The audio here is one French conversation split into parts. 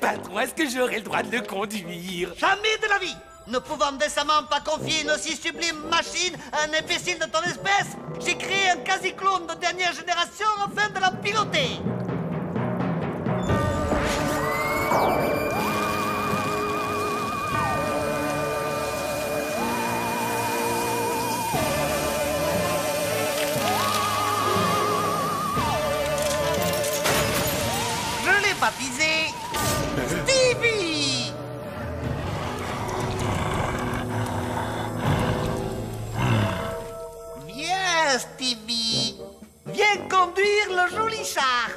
Patron, est-ce que j'aurai le droit de le conduire? Jamais de la vie! Ne pouvant décemment pas confier une aussi sublime machine à un imbécile de ton espèce, j'ai créé un quasi-clone de dernière génération afin de la piloter. Je l'ai baptisé Stevie. Viens, Stevie. Viens conduire le joli char.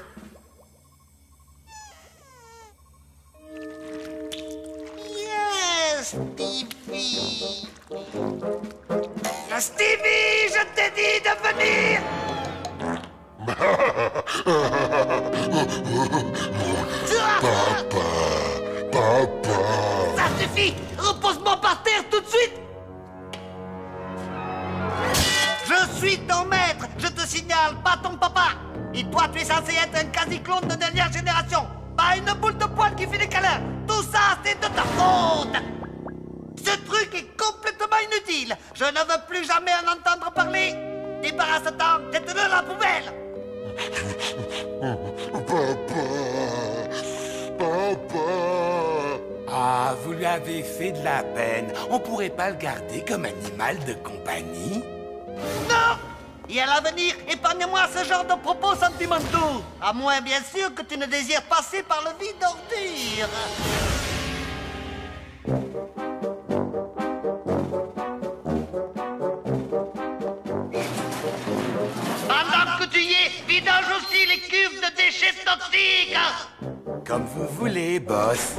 Viens, Stevie. Stevie, je t'ai dit de venir. Ça suffit. Repose-moi par terre tout de suite. Je suis ton maître, je te signale, pas ton papa. Et toi, tu es censé être un quasi-clone de dernière génération. Pas une boule de poil qui fait des câlins. Tout ça, c'est de ta faute. Ce truc est complètement inutile. Je ne veux plus jamais en entendre parler. Débarrasse-t'en, jette-le dans la poubelle. Ah, vous lui avez fait de la peine. On pourrait pas le garder comme animal de compagnie? Non! Et à l'avenir, épargne-moi ce genre de propos sentimentaux. À moins, bien sûr, que tu ne désires passer par le vide d'ordure. Pendant que tu y es, vidange aussi les cuves de déchets toxiques. Comme vous voulez, boss.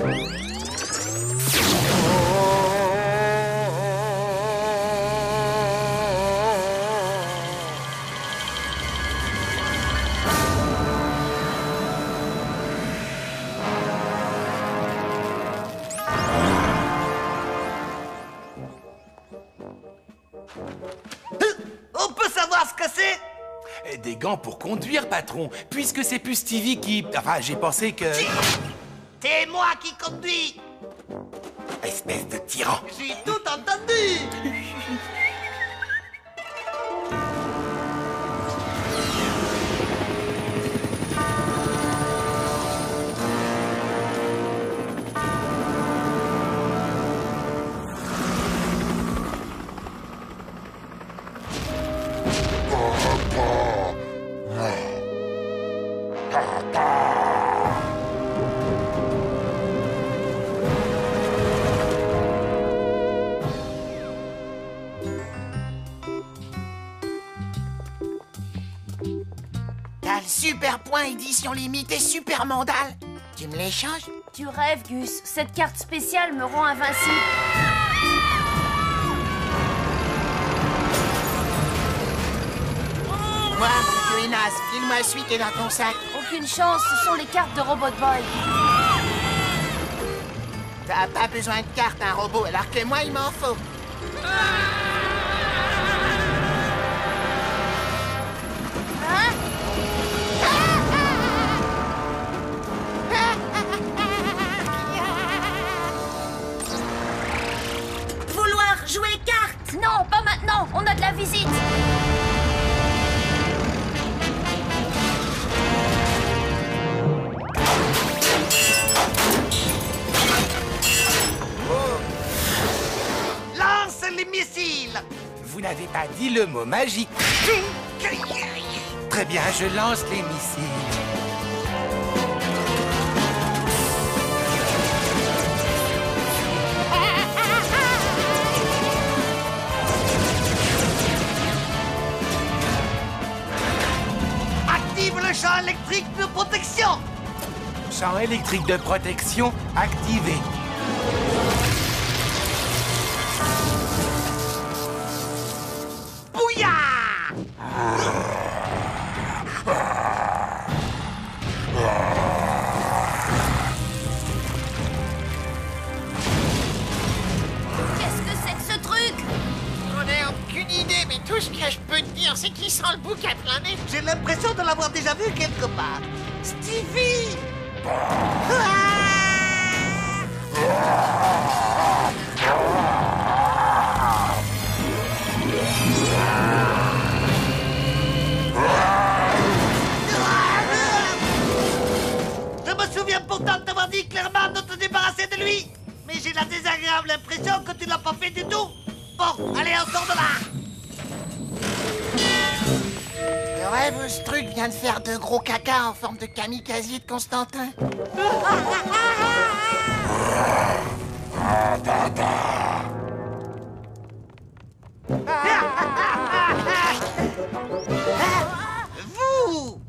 On peut savoir ce que c'est? Des gants pour conduire, patron. Puisque c'est plus Stevie qui... Enfin, j'ai pensé que... C'est moi qui conduis. Espèce de tyran. J'ai tout entendu. T'as le super point édition limitée super mandal. Tu me l'échanges? Tu rêves, Gus. Cette carte spéciale me rend invincible. Moi, mon vieux Hénas, file-moi celui qui est dans ton sac. Aucune chance, ce sont les cartes de Robot Boy. T'as pas besoin de carte, un robot, alors que moi, il m'en faut. Hein? Vouloir jouer carte? Non, pas maintenant. On a de la visite. Lance les missiles. Vous n'avez pas dit le mot magique. Très bien, je lance les missiles. Active le champ électrique de protection. Champ électrique de protection activé. Bouillard. Qu'est-ce que c'est que ce truc? On n'a aucune idée, mais tout ce que je peux te dire, c'est qu'il sent le bouc à plein nez. J'ai l'impression de l'avoir déjà vu quelque part. Stevie. Ah! Je me souviens pourtant de t'avoir dit clairement de te débarrasser de lui. Mais j'ai la désagréable impression que tu l'as pas fait du tout. Bon, allez, on sort de là. Le rêve, ce truc vient de faire de gros caca en forme de kamikaze de Constantin. Vous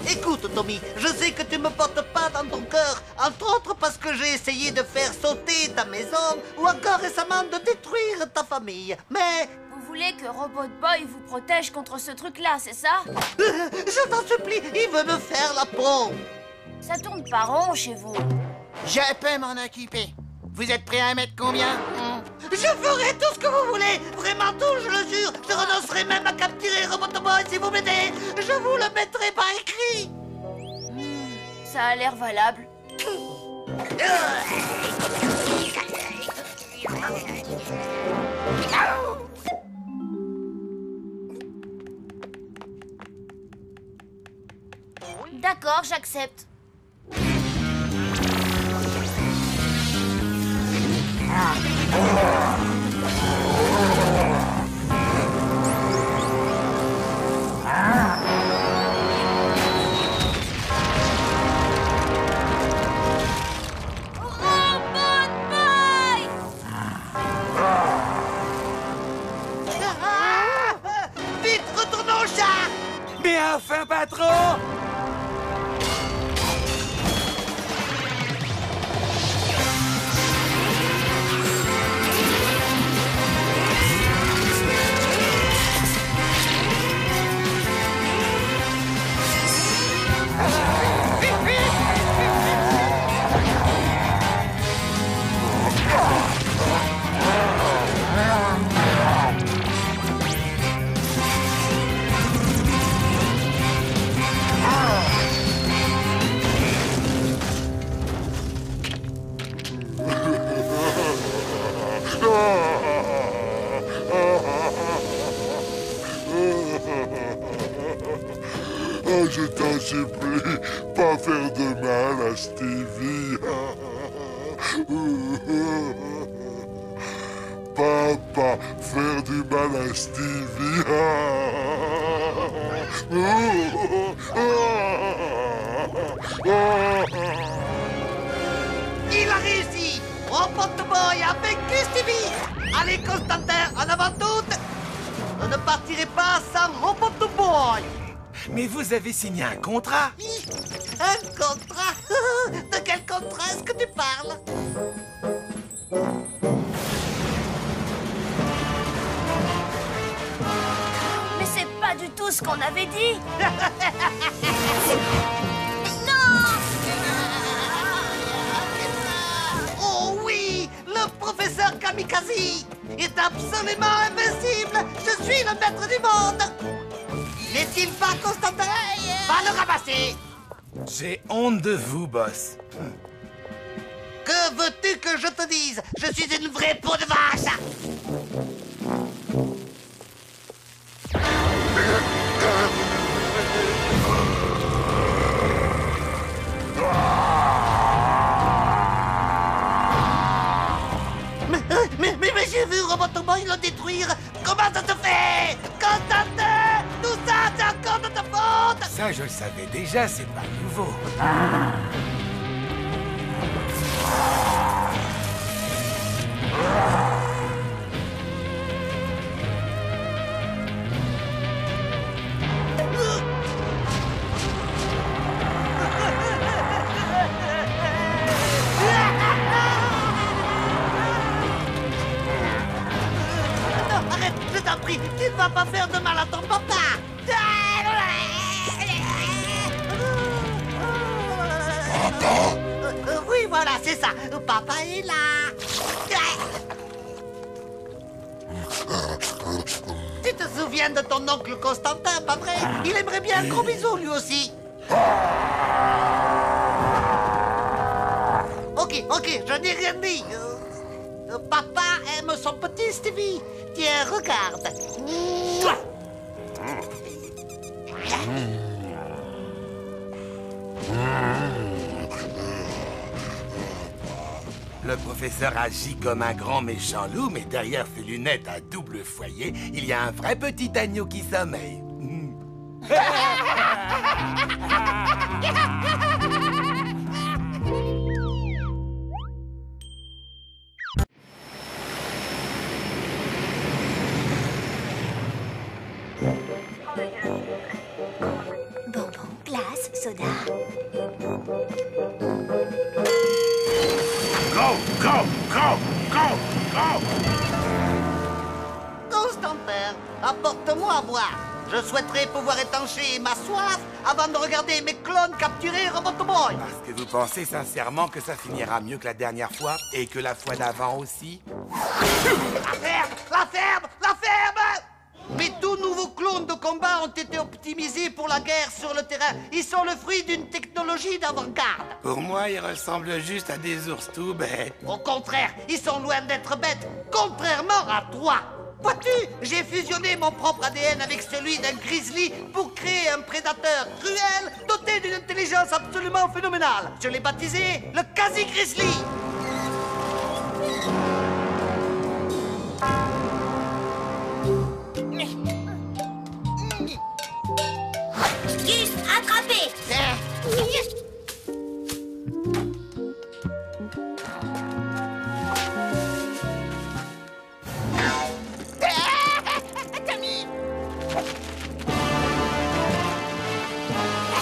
Écoute, Tommy, je sais que tu me portes pas dans ton cœur, entre autres parce que j'ai essayé de faire sauter ta maison ou encore récemment de détruire ta famille. Mais Vous voulez que Robot Boy vous protège contre ce truc-là, c'est ça? je t'en supplie, il veut me faire la peau. Ça tourne pas rond chez vous. Je peux m'en occuper. Vous êtes prêts à mettre combien? Je ferai tout ce que vous voulez, vraiment tout, je le jure. Je renoncerai même à capturer Robot Boy si vous m'aidez. Je vous le mettrai par écrit. Ça a l'air valable. D'accord, j'accepte. Robot Boy! Vite, retournons au chat. Mais enfin, patron! Oh, je t'en supplie, pas faire de mal à Stevie. Papa, faire du mal à Stevie. Il a réussi. Robot Boy a vaincu Stevie. Allez, Constantin, en avant toutes. Je ne partirai pas sans Robot Boy. Mais vous avez signé un contrat. Un contrat? De quel contrat est-ce que tu parles? Mais c'est pas du tout ce qu'on avait dit. Oh oui, le professeur Kamikaze est absolument invincible. Je suis le maître du monde. N'est-il pas, Constantin? Va le ramasser. J'ai honte de vous, boss. Que veux-tu que je te dise? Je suis une vraie peau de vache. Mais j'ai vu Robot Boy le détruire. Comment ça se fait? Constantin, tout ça, c'est encore de ta faute. Ça, je le savais déjà, c'est pas nouveau. Non, arrête, je t'en prie, tu ne vas pas faire de mal à ton papa. Oui, voilà, c'est ça. Papa est là. Tu te te souviens de ton oncle Constantin, pas vrai? Il aimerait bien un gros bisou, lui aussi. Ok, je n'ai rien dit. Papa aime son petit Stevie. Tiens, regarde. Le professeur agit comme un grand méchant loup, mais derrière ses lunettes à double foyer, il y a un vrai petit agneau qui sommeille. Bonbon, glace, soda. Go, go, go, go, go! Constantin, apporte-moi à boire. Je souhaiterais pouvoir étancher ma soif avant de regarder mes clones capturer Robot Boy. Parce que vous pensez sincèrement que ça finira mieux que la dernière fois et que la fois d'avant aussi? La ferme! La ferme! La ferme! Mes tout nouveaux clones de combat ont été optimisés pour la guerre sur le terrain. Ils sont le fruit d'une technologie d'avant-garde. Pour moi, ils ressemblent juste à des ours tout bêtes. Au contraire, ils sont loin d'être bêtes, contrairement à toi. Vois-tu, j'ai fusionné mon propre ADN avec celui d'un grizzly pour créer un prédateur cruel doté d'une intelligence absolument phénoménale. Je l'ai baptisé le quasi-grizzly. Gus, attrapé.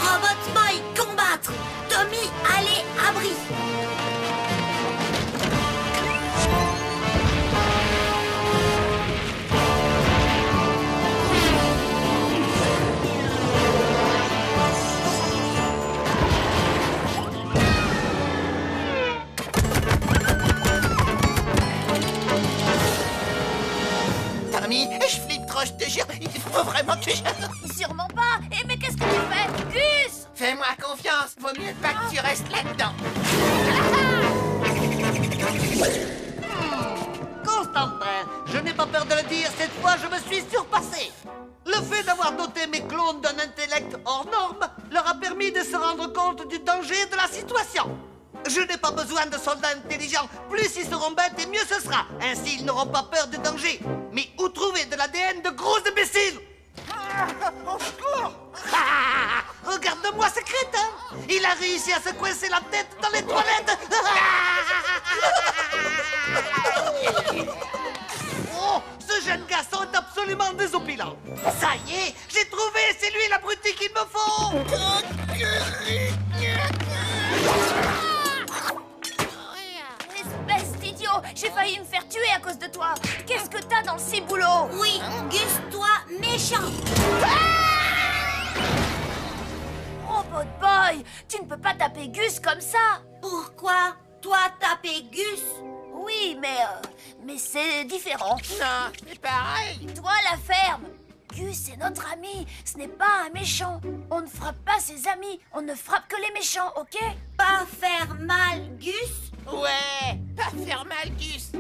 Robot Boy, combattre. Tommy, allez, abri. Tommy, je flippe trop, je te jure. Il faut vraiment que je... Sûrement pas. Eh, mais qu'est-ce que tu fais? Gus! Fais-moi confiance. Vaut mieux pas que tu restes là-dedans. Constantin, je n'ai pas peur de le dire, cette fois je me suis surpassé. Le fait d'avoir doté mes clones d'un intellect hors norme leur a permis de se rendre compte du danger de la situation. Je n'ai pas besoin de soldats intelligents. Plus ils seront bêtes et mieux ce sera. Ainsi, ils n'auront pas peur du danger. Mais où trouver de l'ADN de gros imbéciles? Au secours! Regarde-moi ce crétin! Il a réussi à se coincer la tête dans les toilettes! Oh, ce jeune garçon est absolument désopilant. Ça y est, j'ai trouvé, c'est lui l'abruti qu'il me faut. Espèce d'idiot! J'ai failli me faire tuer à cause de toi! Qu'est-ce que t'as dans le ciboulot? Oui, Gus, toi, méchant. Robot Boy! Tu ne peux pas taper Gus comme ça! Pourquoi? Toi, taper Gus? Oui, mais c'est différent. Non, c'est pareil. Toi, la ferme! Gus est notre ami, ce n'est pas un méchant. On ne frappe pas ses amis, on ne frappe que les méchants, ok? Pas faire mal, Gus? Ouais, pas faire mal, Gus.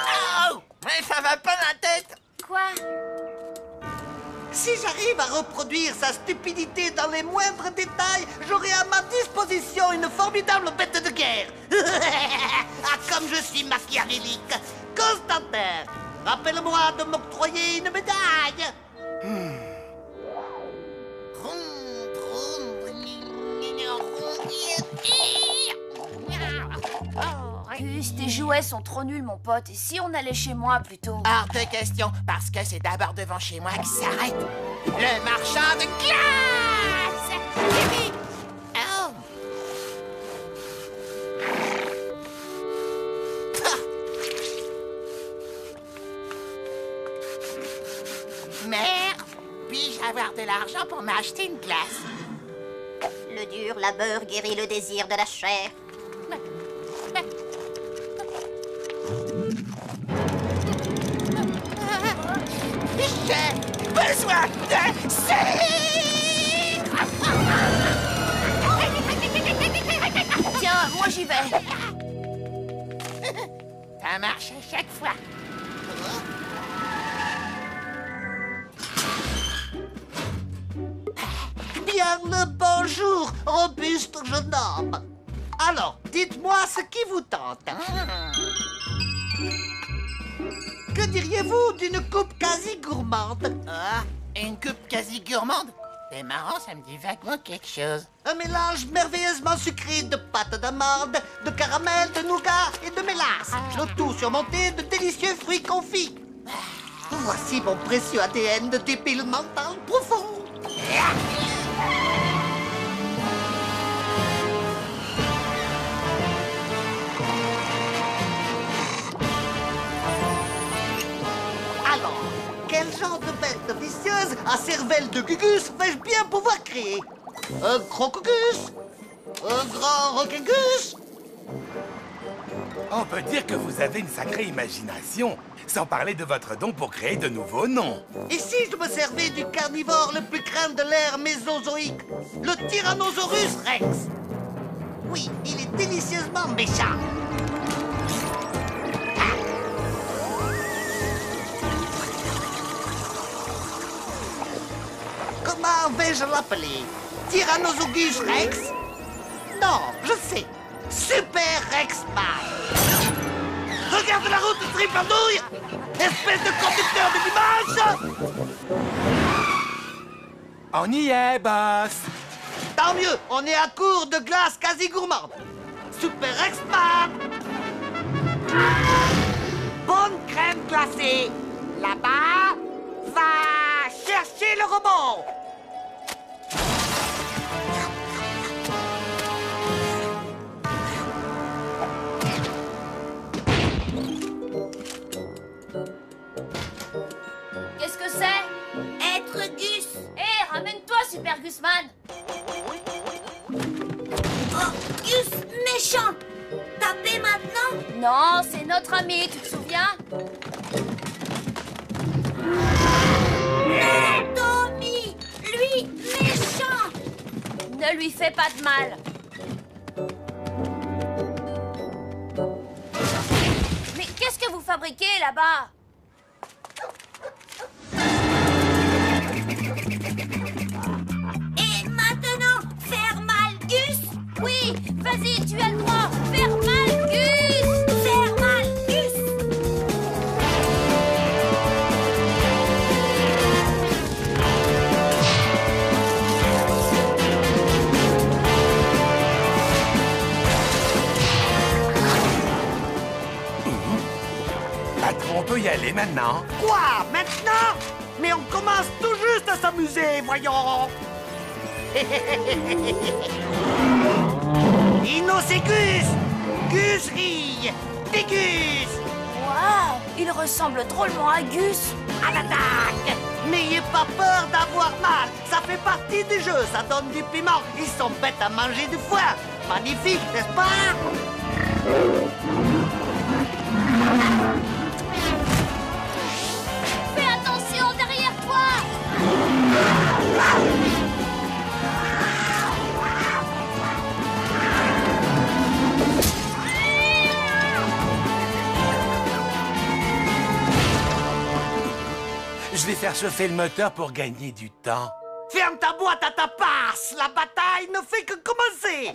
Oh, mais ça va pas la tête. Quoi? Si j'arrive à reproduire sa stupidité dans les moindres détails, j'aurai à ma disposition une formidable bête de guerre. Ah, comme je suis machiavélique. Constantin, rappelle-moi de m'octroyer une médaille. Gus, tes jouets sont trop nuls, mon pote. Et si on allait chez moi plutôt? Hors de question, parce que c'est d'abord devant chez moi que ça s'arrête. Le marchand de glace! Oh! Mère, puis-je avoir de l'argent pour m'acheter une glace? Le dur labeur guérit le désir de la chair. J'ai besoin de sucre. Tiens, moi j'y vais. Ça marche à chaque fois. Bien le bonjour, robuste jeune homme. Alors, dites-moi ce qui vous tente. Que diriez-vous d'une coupe quasi gourmande? Ah, une coupe quasi gourmande. C'est marrant, ça me dit vaguement quelque chose. Un mélange merveilleusement sucré de pâte d'amande, de caramel, de nougat et de mélasse. Le tout surmonté de délicieux fruits confits. Voici mon précieux ADN de débile mental profond. Alors, quel genre de bête vicieuse à cervelle de Gugus vais-je bien pouvoir créer? Un crocogus? Un grand roquegus? On peut dire que vous avez une sacrée imagination, sans parler de votre don pour créer de nouveaux noms. Et si je me servais du carnivore le plus craint de l'ère mésozoïque, le Tyrannosaurus Rex? Oui, il est délicieusement méchant. Comment vais-je l'appeler? Tyrannosaurus Rex? Non, je sais. Super Rexman. Regarde la route de Triplandouille! Espèce de conducteur de dimanche! On y est, boss! Tant mieux, on est à court de glace quasi gourmande. Super Rexman! Bonne crème glacée. Là-bas, va chercher le robot. Qu'est-ce que c'est? Être Gus. Hé, ramène-toi, Super Gusman. Oh, Gus méchant. Taper maintenant? Non, c'est notre ami, tu te souviens? Non, Tommy. Lui, méchant. Ne lui fais pas de mal. Mais qu'est-ce que vous fabriquez là-bas? Et maintenant, faire mal, Gus. Oui, vas-y, tu as le droit. Faire mal, Gus. Faire mal, Gus. Patron, on peut y aller maintenant? Quoi, maintenant? Mais on commence tout juste à s'amuser, voyons. Inno, c'est Gus. Gus rit. Dégus. Waouh, il ressemble drôlement à Gus. À l'attaque! N'ayez pas peur d'avoir mal, ça fait partie du jeu, ça donne du piment. Ils sont bêtes à manger du foin. Magnifique, n'est-ce pas? Fais attention derrière toi. Je vais faire chauffer le moteur pour gagner du temps. Ferme ta boîte à ta passe, la bataille ne fait que commencer.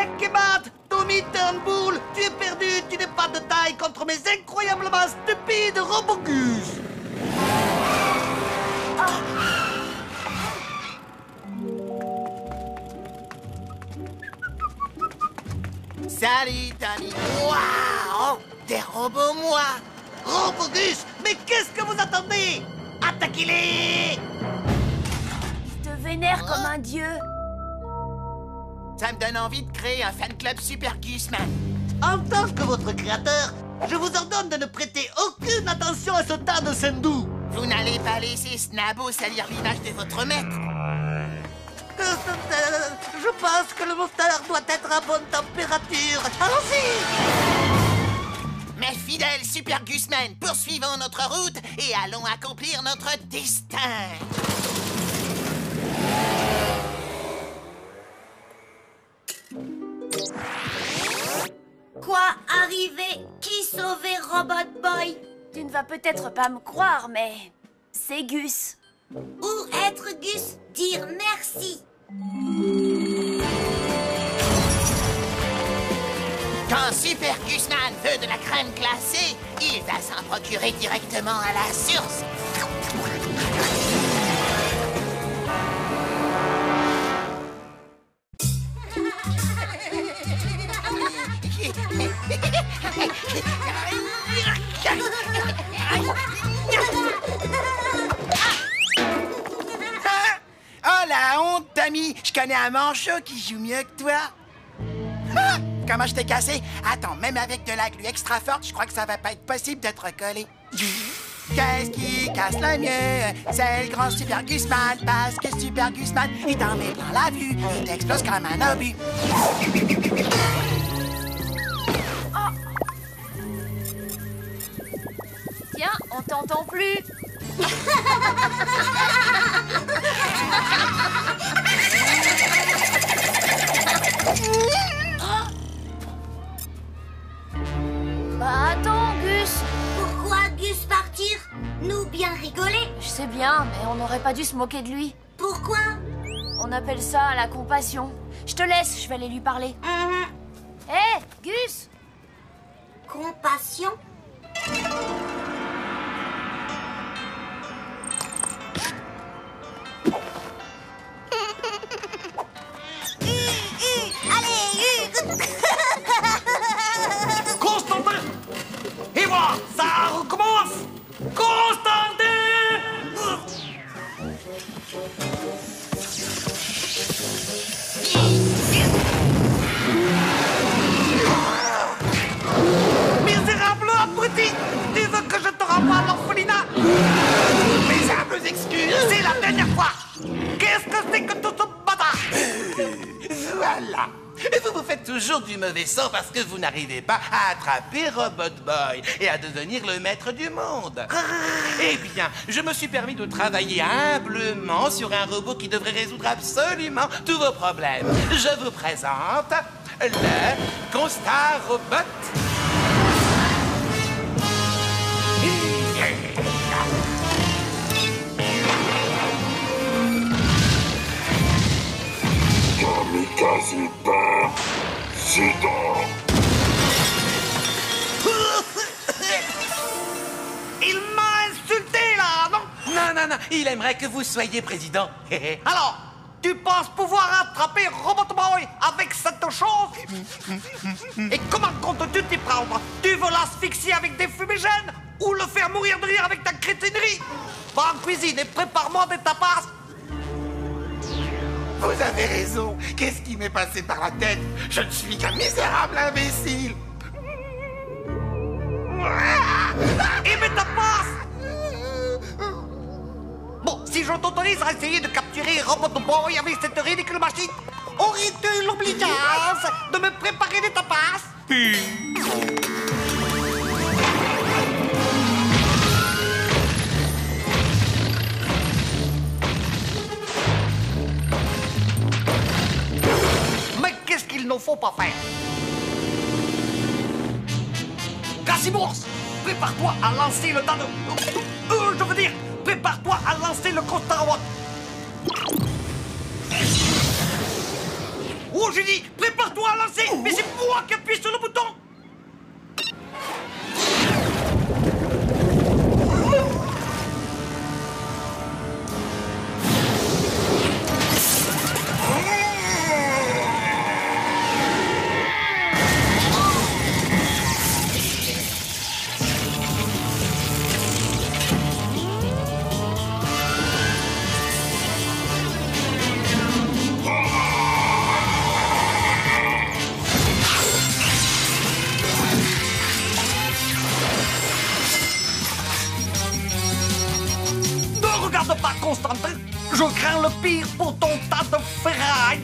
Checkmate! Tommy Turnbull, tu es perdu, tu n'es pas de taille contre mes incroyablement stupides Robogus! Salut, Tommy. Waouh! Des robots, moi! Robogus, mais qu'est-ce que vous attendez? Attaquez-les! Il te vénère comme un dieu. Ça me donne envie de créer un fan club Super Gusman. En tant que votre créateur, je vous ordonne de ne prêter aucune attention à ce tas de sendou. Vous n'allez pas laisser Snabo salir l'image de votre maître. Je pense que le moteur doit être à bonne température. Allons-y! Mes fidèles Super Gusmen, poursuivons notre route et allons accomplir notre destin. Quoi arriver? Qui sauver Robot Boy? Tu ne vas peut-être pas me croire, mais c'est Gus. Où être Gus? Dire merci. Quand Super Gusman veut de la crème glacée, il va s'en procurer directement à la source. Oh la honte, Tommy! Je connais un manchot qui joue mieux que toi. Ah! Comment je t'ai cassé? Attends, même avec de la glu extra forte, je crois que ça va pas être possible de te recoller. Qu'est-ce qui casse le mieux? C'est le grand Super Gusman, parce que Super Gusman, il t'en met plein la vue, il t'explose comme un obus. Tiens, on t'entend plus. Bah attends, Gus. Pourquoi Gus partir? Nous bien rigoler? Je sais bien, mais on n'aurait pas dû se moquer de lui. Pourquoi? On appelle ça la compassion. Je te laisse, je vais aller lui parler. Hé, Gus! Compassion? Constantin! Et voilà, ça recommence! Constantin! Misérable abruti! Tu veux que je te renvoie à l'orphelinat? Mes excuses. C'est la dernière fois! Qu'est-ce que c'est que tout ce bâtard? Voilà. Et vous vous faites toujours du mauvais sang parce que vous n'arrivez pas à attraper Robot Boy et à devenir le maître du monde. Eh bien, je me suis permis de travailler humblement sur un robot qui devrait résoudre absolument tous vos problèmes. Je vous présente le Constar Robot. Kamikaze peur, Zidane. Il m'a insulté là, non? Non, il aimerait que vous soyez président. Alors, tu penses pouvoir attraper Robot Boy avec cette chose? Et comment comptes-tu t'y prendre? Tu veux l'asphyxier avec des fumigènes? Ou le faire mourir de rire avec ta crétinerie? Va en cuisine et prépare-moi des tapas. Vous avez raison. Qu'est-ce qui m'est passé par la tête? Je ne suis qu'un misérable imbécile. Et mes tapas! Bon, si je t'autorise à essayer de capturer Robot Boy avec cette ridicule machine, aurais-tu l'obligeance de me préparer des tapas? Mais qu'est-ce qu'il ne faut pas faire? Cassimours, prépare-toi à lancer le dado. Je veux dire, prépare-toi à lancer le Constar. Oh, j'ai dit, prépare-toi lancer, mais c'est moi qui appuie sur le bouton. Regarde pas, Constantin. Je crains le pire pour ton tas de ferraille.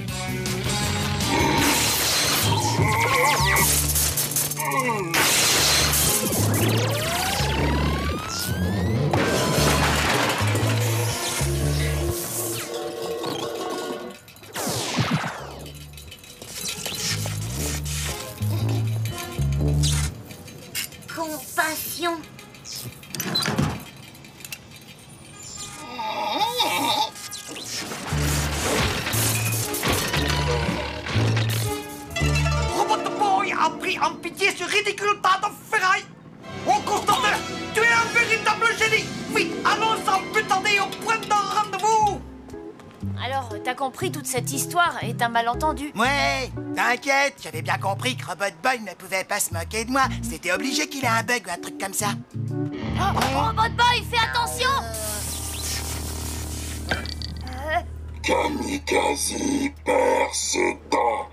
Compassion. Robot Boy a pris en pitié ce ridicule tas de ferraille. Oh, Constantin, tu es un véritable génie. Vite, allons sans plus tarder au point d'un rendez-vous. Alors, t'as compris, toute cette histoire est un malentendu. Ouais, t'inquiète, j'avais bien compris que Robot Boy ne pouvait pas se moquer de moi. C'était obligé qu'il ait un bug ou un truc comme ça. Oh, Robot Boy, fais attention! Kamikaze perd ses dents.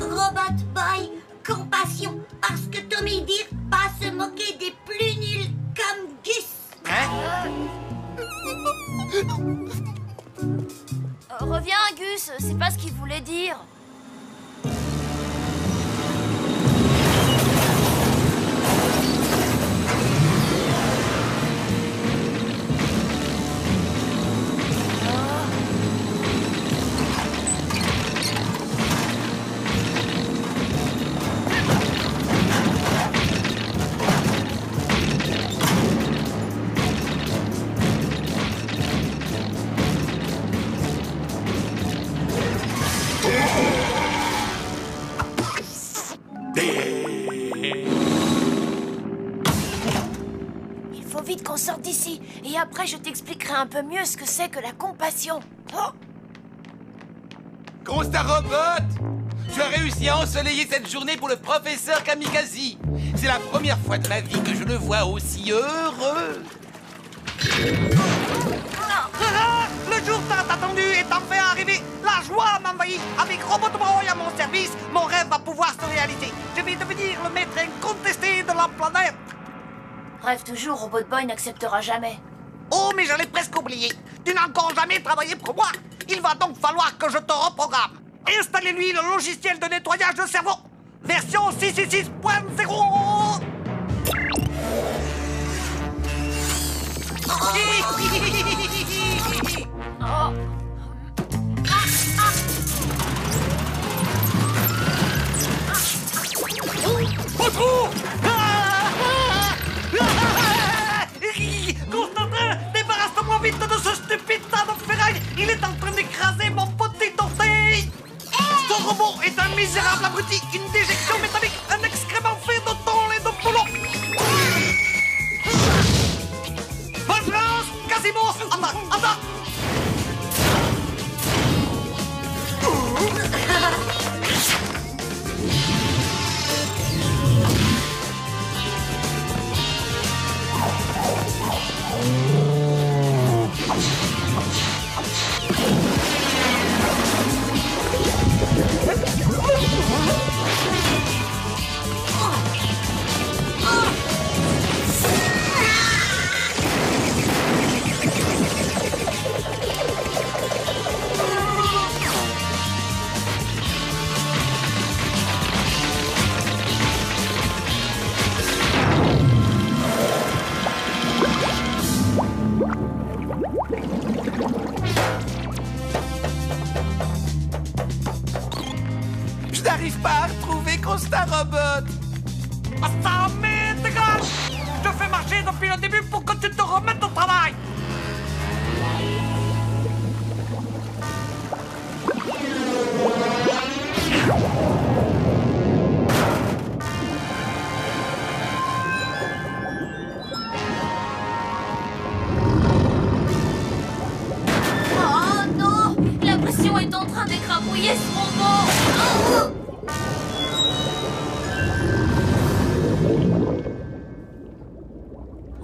Robot Boy, compassion, parce que Tommy dit pas se moquer des plus nuls comme Gus. Reviens, Gus, c'est pas ce qu'il voulait dire. Vite qu'on sorte d'ici, et après je t'expliquerai un peu mieux ce que c'est que la compassion. Oh. Constat Robot, tu as réussi à ensoleiller cette journée pour le professeur Kamikaze. C'est la première fois de ma vie que je le vois aussi heureux. Le jour tant attendu est enfin arrivé. La joie m'envahit. Avec Robot Boy à mon service, mon rêve va pouvoir se réaliser. Je vais devenir le maître incontesté de la planète. Rêve toujours, Robot Boy n'acceptera jamais. Oh, mais j'allais presque oublier. Tu n'as encore jamais travaillé pour moi. Il va donc falloir que je te reprogramme. Installez-lui le logiciel de nettoyage de cerveau. Version 666.0. Oh. Au trou! Constantin, débarrasse-moi vite de ce stupide tas de ferraille. Il est en train d'écraser mon petit orteil. Ce robot est un misérable abruti, une déjection métallique, un excrément fait de thon et de boulot. Bonne chance, Casimo, en bas, en bas.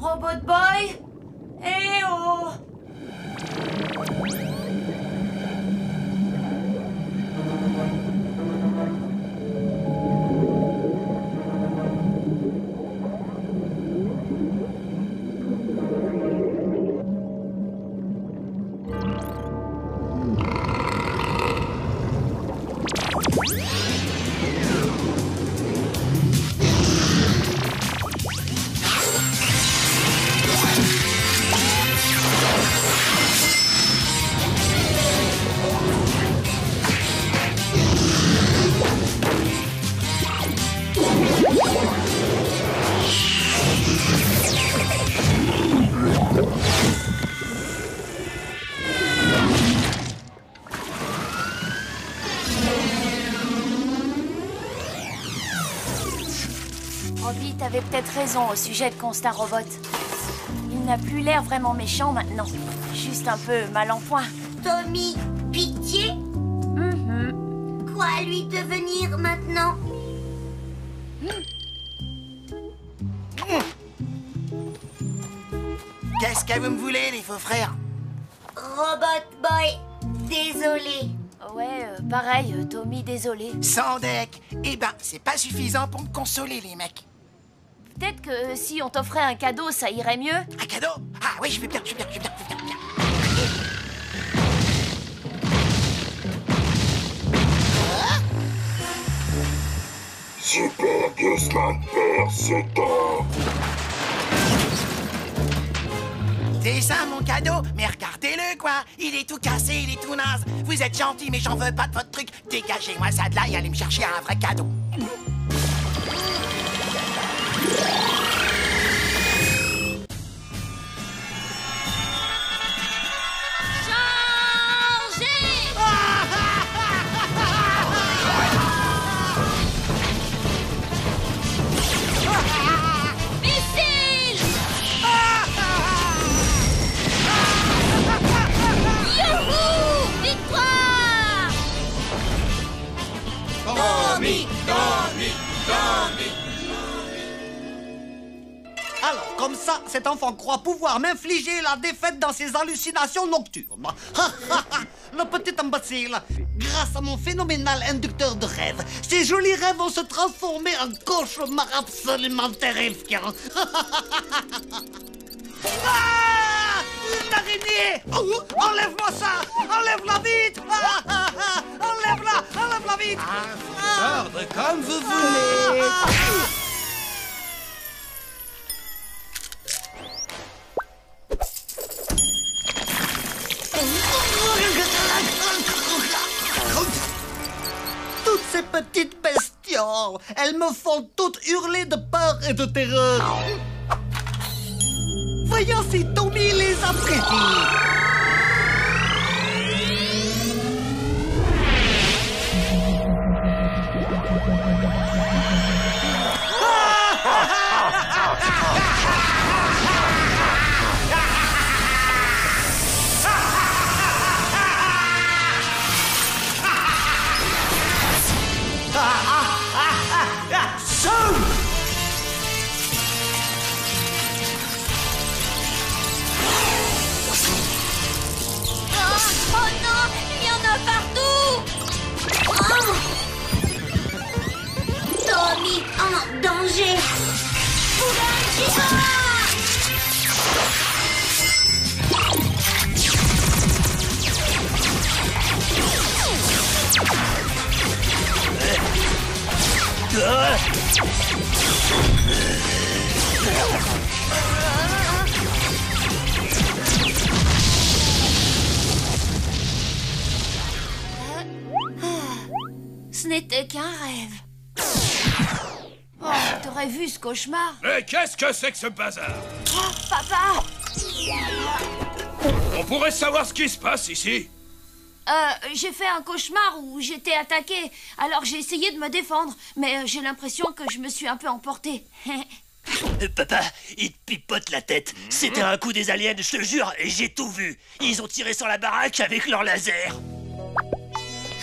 Robot Boy? Eh oh! Robbie, t'avais peut-être raison au sujet de Constat Robot. Il n'a plus l'air vraiment méchant maintenant. Juste un peu mal en point. Tommy, pitié? Quoi lui devenir maintenant? Qu'est-ce que vous me voulez, les faux frères? Robot Boy, désolé. Ouais, pareil, Tommy, désolé. Sans deck. Eh ben, c'est pas suffisant pour me consoler, les mecs. Peut-être que si on t'offrait un cadeau, ça irait mieux. Un cadeau? Ah oui, je vais bien. Super Guzman perd ce temps. C'est ça, mon cadeau? Mais regardez-le, quoi. Il est tout cassé, il est tout naze. Vous êtes gentil, mais j'en veux pas de votre truc. Dégagez-moi ça de là et allez me chercher un vrai cadeau. Alors, comme ça, cet enfant croit pouvoir m'infliger la défaite dans ses hallucinations nocturnes. Le petit imbécile. Grâce à mon phénoménal inducteur de rêves, ces jolis rêves vont se transformer en cauchemars absolument terrifiants. Ah! Une araignée! Enlève-moi ça! Enlève-la vite! Enlève-la vite! Ordre comme vous voulez. Toutes ces petites bestioles, elles me font toutes hurler de peur et de terreur. Voyons si Tommy les apprécie. Oh non, il y en a partout! Tommy en danger! Ce n'était qu'un rêve. Oh, t'aurais vu ce cauchemar? Mais qu'est-ce que c'est que ce bazar? Oh, papa! On pourrait savoir ce qui se passe ici? J'ai fait un cauchemar où j'étais attaquée. Alors j'ai essayé de me défendre, mais j'ai l'impression que je me suis un peu emportée. Papa, il te pipote la tête. C'était un coup des aliens, je te jure, et j'ai tout vu. Ils ont tiré sur la baraque avec leur laser.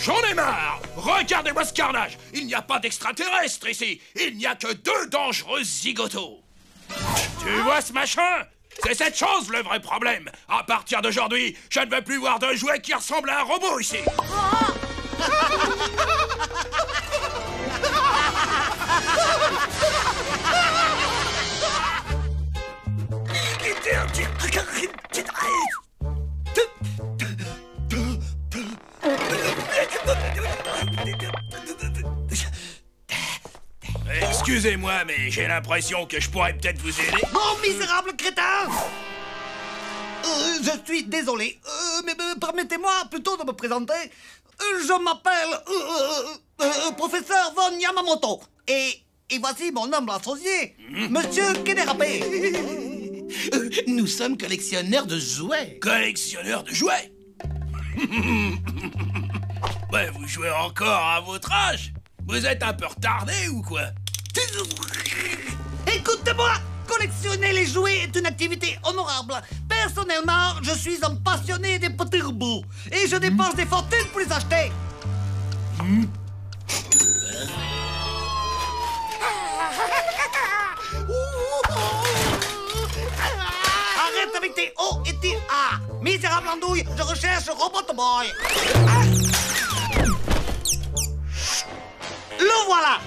J'en ai marre! Regardez-moi ce carnage! Il n'y a pas d'extraterrestres ici! Il n'y a que deux dangereux zigotos! Tu vois ce machin? C'est cette chose le vrai problème. À partir d'aujourd'hui, je ne veux plus voir de jouets qui ressemblent à un robot ici. Excusez-moi, mais j'ai l'impression que je pourrais peut-être vous aider. Bon, misérable crétin! Je suis désolé, mais permettez-moi plutôt de me présenter. Je m'appelle professeur Von Yamamoto. Et voici mon humble associé, Monsieur Kederapé. Nous sommes collectionneurs de jouets. Collectionneur de jouets? Ouais, vous jouez encore à votre âge? Vous êtes un peu retardé ou quoi? Écoutez-moi! Collectionner les jouets est une activité honorable. Personnellement, je suis un passionné des petits robots. Et je dépense des fortunes pour les acheter. Arrête avec tes O et tes A. Misérable andouille, je recherche Robot Boy. Le voilà.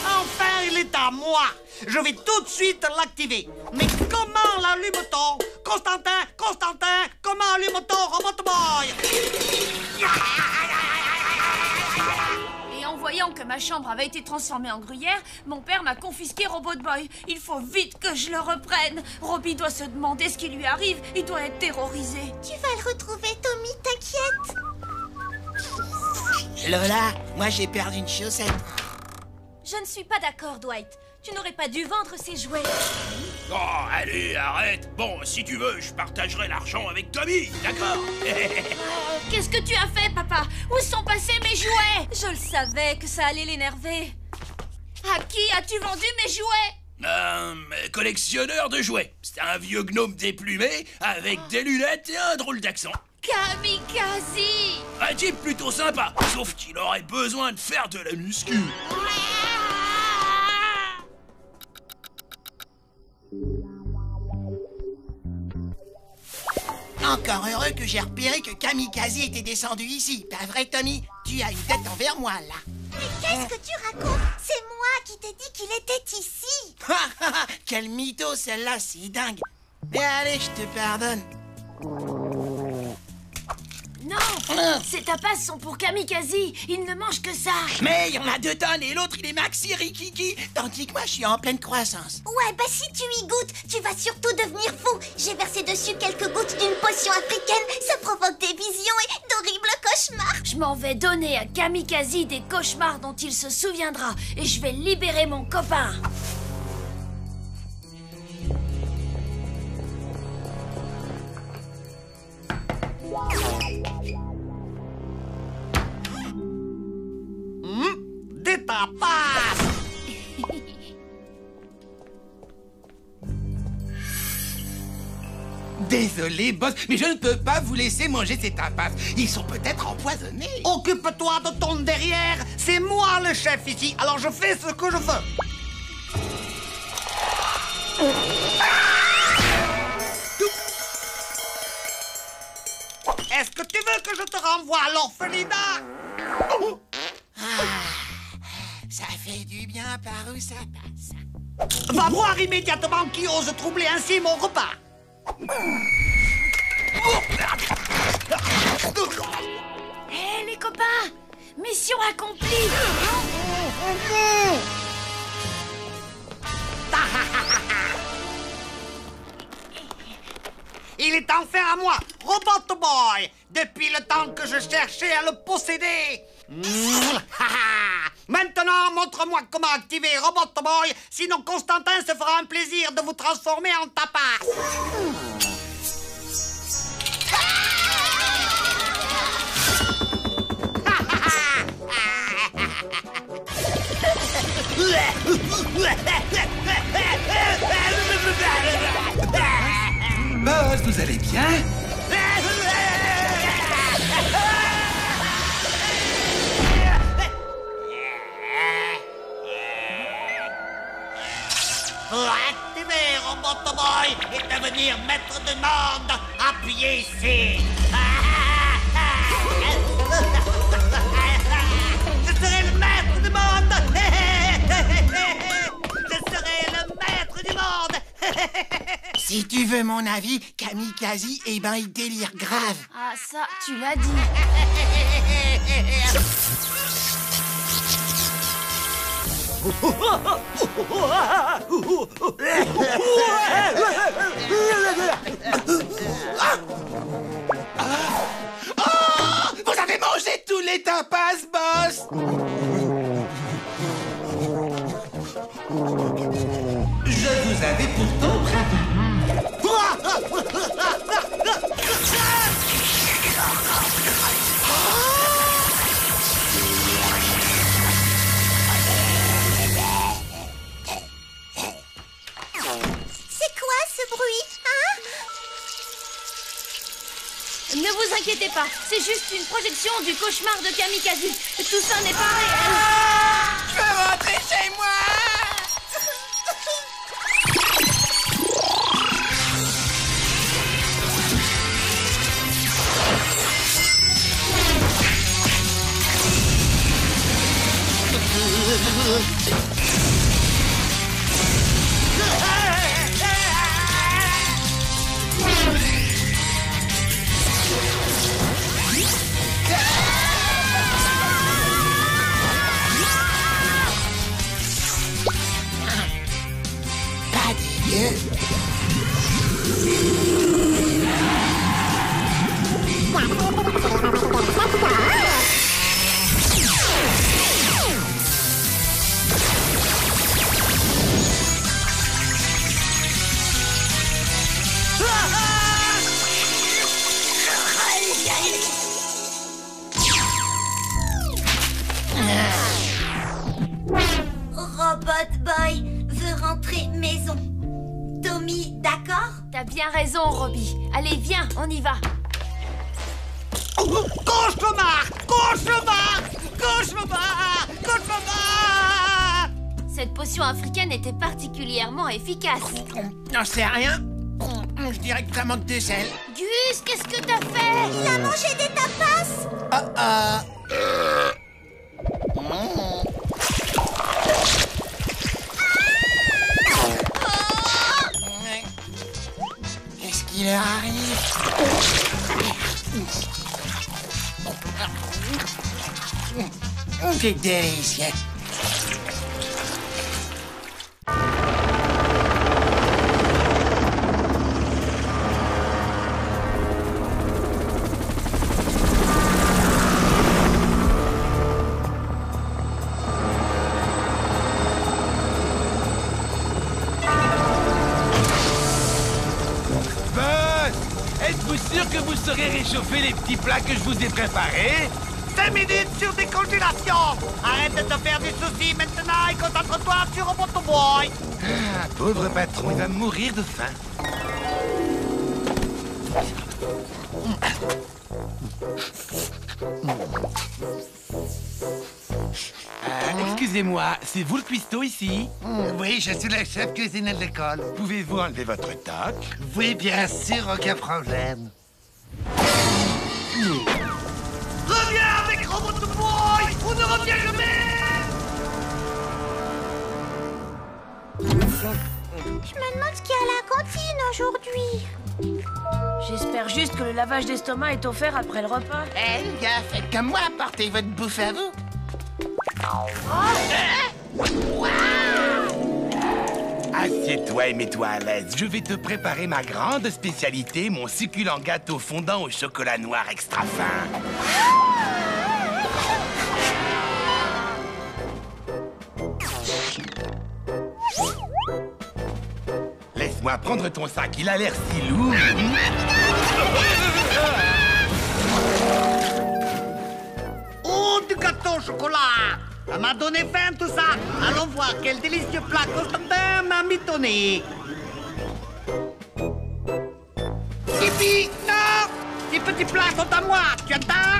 Enfin, il est à moi. Je vais tout de suite l'activer. Mais comment l'allume-t-on? Constantin, comment allume-t-on Robot Boy? Et en voyant que ma chambre avait été transformée en gruyère, mon père m'a confisqué Robot Boy. Il faut vite que je le reprenne. Robbie doit se demander ce qui lui arrive. Il doit être terrorisé. Tu vas le retrouver, Tommy, t'inquiète. Lola, moi j'ai perdu une chaussette. Je ne suis pas d'accord, Dwight. Tu n'aurais pas dû vendre ces jouets. Oh, allez, arrête. Bon, si tu veux, je partagerai l'argent avec Tommy, d'accord? Qu'est-ce que tu as fait, papa? Où sont passés mes jouets? Je le savais que ça allait l'énerver. À qui as-tu vendu mes jouets? Collectionneur de jouets. C'est un vieux gnome déplumé avec des lunettes et un drôle d'accent. Kamikaze! Un type plutôt sympa, sauf qu'il aurait besoin de faire de la muscu. Encore heureux que j'ai repéré que Kamikaze était descendu ici. Pas vrai, Tommy? Tu as une tête envers moi, là. Mais qu'est-ce que tu racontes? C'est moi qui t'ai dit qu'il était ici. Quel mytho, celle-là, c'est dingue. Mais allez, je te pardonne. Non! Ces tapas sont pour Kamikaze. Il ne mange que ça. Mais il y en a 2 tonnes et l'autre, il est maxi rikiki. Tandis que moi, je suis en pleine croissance. Ouais, bah si tu y goûtes, tu vas surtout devenir fou. J'ai versé dessus quelques gouttes d'une potion africaine. Ça provoque des visions et d'horribles cauchemars. Je m'en vais donner à Kamikaze des cauchemars dont il se souviendra. Et je vais libérer mon copain. Des tapas. Désolé, boss, mais je ne peux pas vous laisser manger ces tapas. Ils sont peut-être empoisonnés. Occupe-toi de ton derrière. C'est moi le chef ici, alors je fais ce que je veux. Est-ce que tu veux que je te renvoie à l'orphelinat? Ça fait du bien par où ça passe. Va voir immédiatement qui ose troubler ainsi mon repas. Hé, les copains! Mission accomplie! Il est enfin à moi, Robot Boy, depuis le temps que je cherchais à le posséder. Maintenant, montre-moi comment activer Robot Boy, sinon Constantin se fera un plaisir de vous transformer en tapas. Boss, vous allez bien? Pour activer Robot Boy et devenir maître du monde, appuyez ici. Je serai le maître du monde. Je serai le maître du monde. Si tu veux mon avis, Kamikaze, eh ben, il délire grave. Ah, ça, tu l'as dit. Vous avez mangé tous les tapas, boss! Je vous avais pourtant prévenu. C'est quoi ce bruit, hein? Ne vous inquiétez pas, c'est juste une projection du cauchemar de Kamikaze. Tout ça n'est pas réel. Je veux rentrer chez moi. Pas dégueu. Robot Boy veut rentrer maison. Tommy, d'accord? T'as bien raison, Robbie. Allez, viens, on y va. Cauchemar! Cauchemar! Cauchemar! Cauchemar! Cette potion africaine était particulièrement efficace. J'en sais rien. Je dirais que ça manque de sel. Gus, qu'est-ce que t'as fait? Il a mangé des tapas? Qu'est-ce qui leur arrive? C'est délicieux. Êtes-vous sûr que vous saurez réchauffer les petits plats que je vous ai préparés? 5 minutes sur décongélation. Arrête de te faire du souci maintenant et concentre-toi sur Robot Boy. Ah, pauvre patron, il va mourir de faim. Excusez-moi, c'est vous le cuistot ici? Oui, je suis le chef cuisinier de l'école. Pouvez-vous enlever votre toque? Oui, bien sûr, aucun problème. Reviens avec Robot Boy ou ne reviens jamais. Je me demande ce qu'il y a à la cantine aujourd'hui. J'espère juste que le lavage d'estomac est offert après le repas. Eh, les gars, faites comme moi, apportez votre bouffe à vous. Assieds-toi et mets-toi à l'aise. Je vais te préparer ma grande spécialité, mon succulent gâteau fondant au chocolat noir extra fin. Laisse-moi prendre ton sac, il a l'air si lourd. Oh, du gâteau au chocolat. Ça m'a donné faim tout ça. Allons voir quel délicieux plat Constantin m'a mitonné. Tipi, non. Ces petits plats sont à moi, tu entends?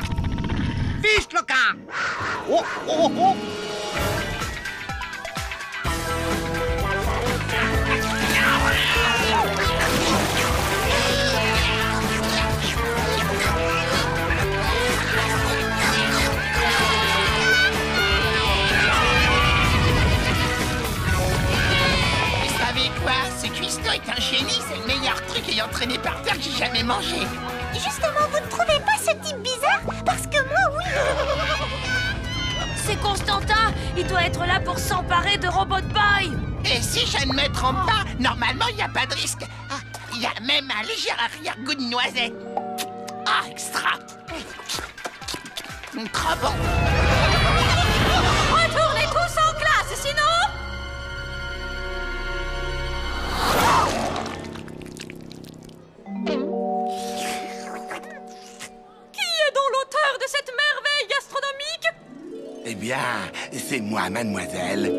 Fiche le cas. Oh, oh, oh. est un génie, c'est le meilleur truc ayant traîné par terre que j'ai jamais mangé. Justement, vous ne trouvez pas ce type bizarre? Parce que moi, oui. C'est Constantin. Il doit être là pour s'emparer de Robot Boy. Et si je ne me trompe pas, normalement, il n'y a pas de risque. Ah, il y a même un léger arrière-goût de noisette. Ah, extra. Trop bon. Retournez tous en classe, sinon... Qui est donc l'auteur de cette merveille gastronomique? Eh bien, c'est moi, mademoiselle.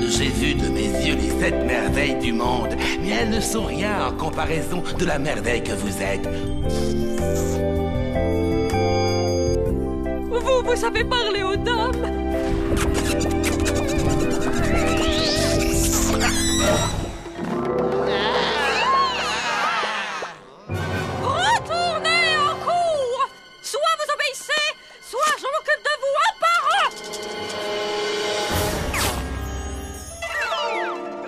J'ai vu de mes yeux les 7 merveilles du monde, mais elles ne sont rien en comparaison de la merveille que vous êtes. Vous savez parler aux dames. Retournez en cours. Soit vous obéissez, soit je m'occupe de vous un par un.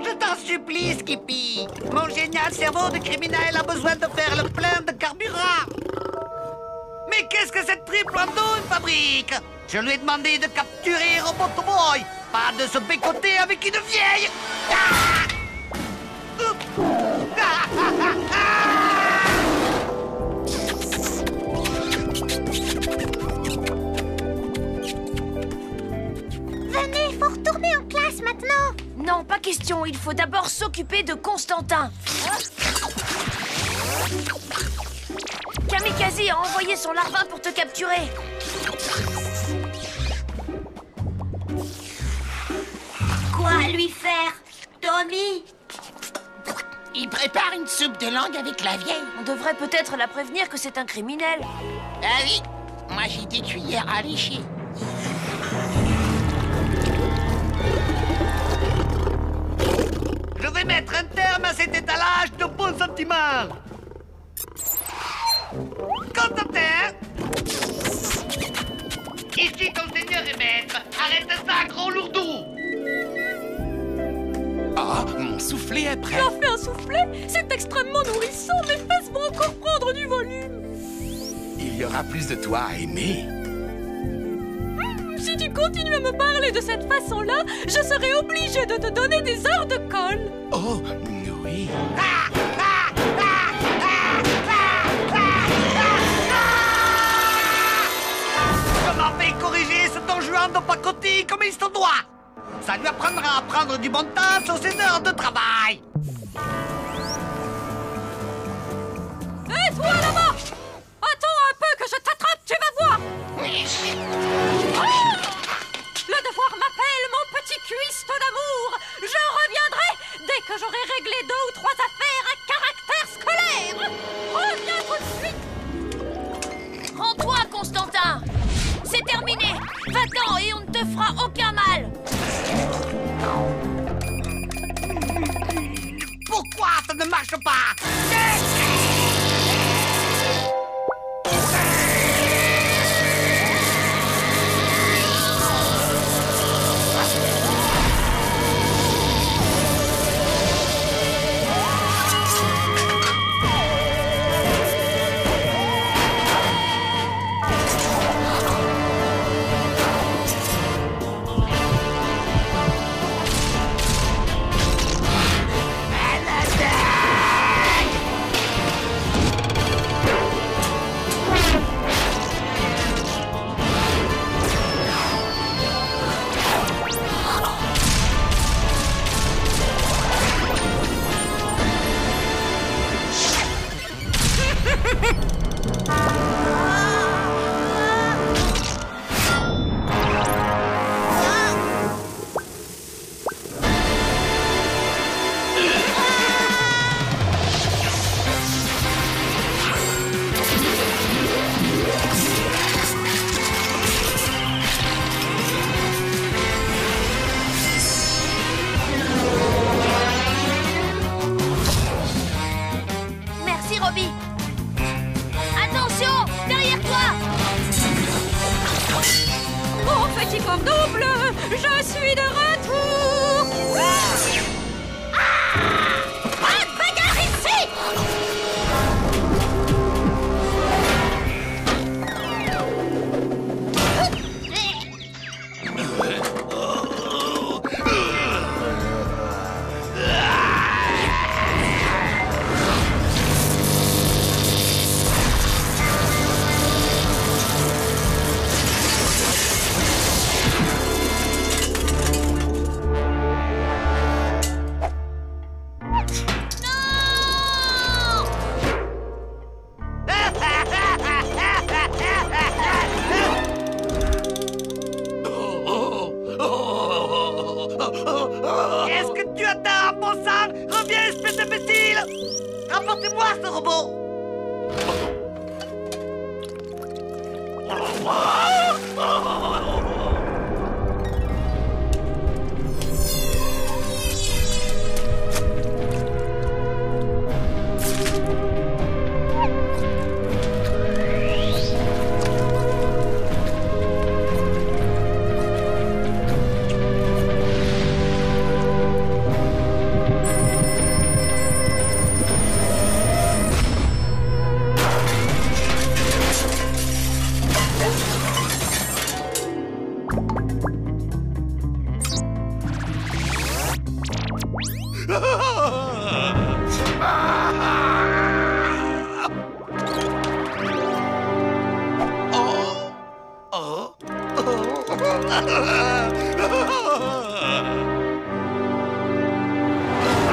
Je t'en supplie, Skippy. Mon génial cerveau de criminel a besoin de faire le plein de carburant. Mais qu'est-ce que cette triple andouille fabrique? Je lui ai demandé de capturer Robot Boy, pas de se bécoter avec une vieille. Ah! Venez, faut retourner en classe maintenant. Non, pas question. Il faut d'abord s'occuper de Constantin. Kamikaze a envoyé son larbin pour te capturer. Quoi lui faire, Tommy? Il prépare une soupe de langue avec la vieille. On devrait peut-être la prévenir que c'est un criminel. Ah oui, moi j'ai des cuillères à lécher. Je vais mettre un terme à cet étalage de bons sentiments. Constantin! Ici ton seigneur et maître. Arrête ça, gros lourdou! Ah, mon soufflet est prêt. Tu as fait un soufflet? C'est extrêmement nourrissant. Mes fesses vont encore prendre du volume. Il y aura plus de toi à aimer. Si tu continues à me parler de cette façon-là, je serai obligée de te donner des heures de colle. Oh, oui. Je m'en vais corriger ce don Juan de pacotille comme il se doit. Ça lui apprendra à prendre du bon temps sur ses heures de travail. Hé, toi là-bas! Attends un peu que je t'attrape, tu vas voir! Le devoir m'appelle, mon petit cuistot d'amour. Je reviendrai dès que j'aurai réglé 2 ou 3 affaires à caractère scolaire. Reviens tout de suite. Rends-toi, Constantin. C'est terminé. Va-t'en et on ne te fera aucun mal. Pourquoi ça ne marche pas? Je suis de retour. Pas de bagarre ici. Qu'est-ce que tu attends, bon sang? Reviens, espèce d'imbécile! Rapportez-moi ce robot!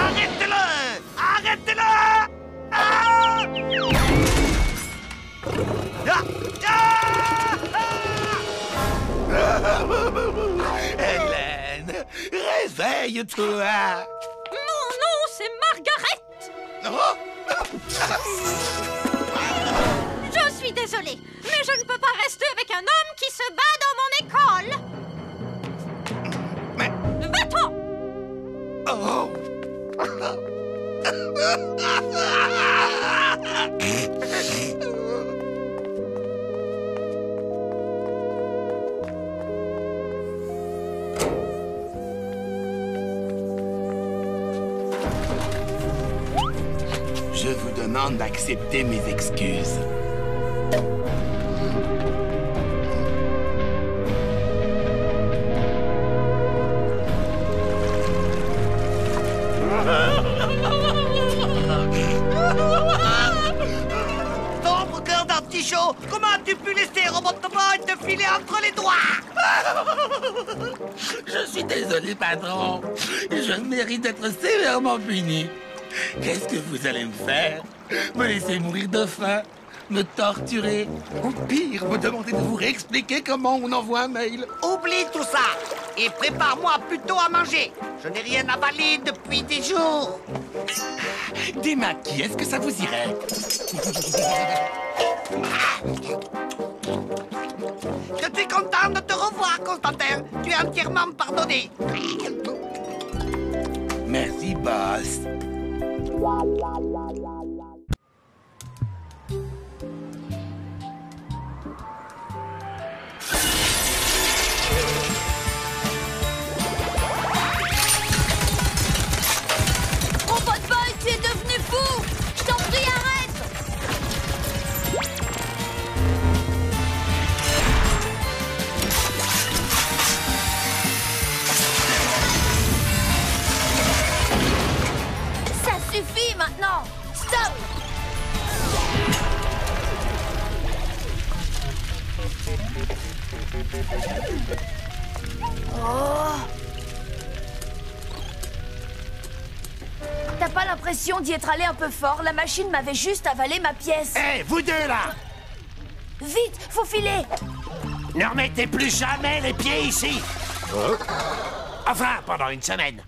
Arrêtez-le! Arrêtez-le! Ah! Hélène, réveille-toi. Mon nom, c'est Margaret. Oh. Je suis désolée, mais je ne peux pas rester avec un homme qui se bat dans mon école. Mais... Va-t'en! Oh. Je vous demande d'accepter mes excuses. Sombre cœur d'artichaut, comment as-tu pu laisser Robot-Boy te filer entre les doigts? Je suis désolé, patron. Je mérite d'être sévèrement puni. Qu'est-ce que vous allez me faire? Me laisser mourir de faim? Me torturer? Ou pire, me demander de vous réexpliquer comment on envoie un mail? Oublie tout ça et prépare-moi plutôt à manger. Je n'ai rien avalé depuis des jours. Des maquis, est-ce que ça vous irait? Je suis content de te revoir, Constantin. Tu es entièrement pardonné. Merci, boss. Robot Boy, tu es devenu fou! Je t'en prie, arrête! Ça suffit maintenant! Stop! Oh! T'as pas l'impression d'y être allé un peu fort? La machine m'avait juste avalé ma pièce. Hé, vous deux là! Vite, faut filer! Ne remettez plus jamais les pieds ici! Enfin, pendant une semaine.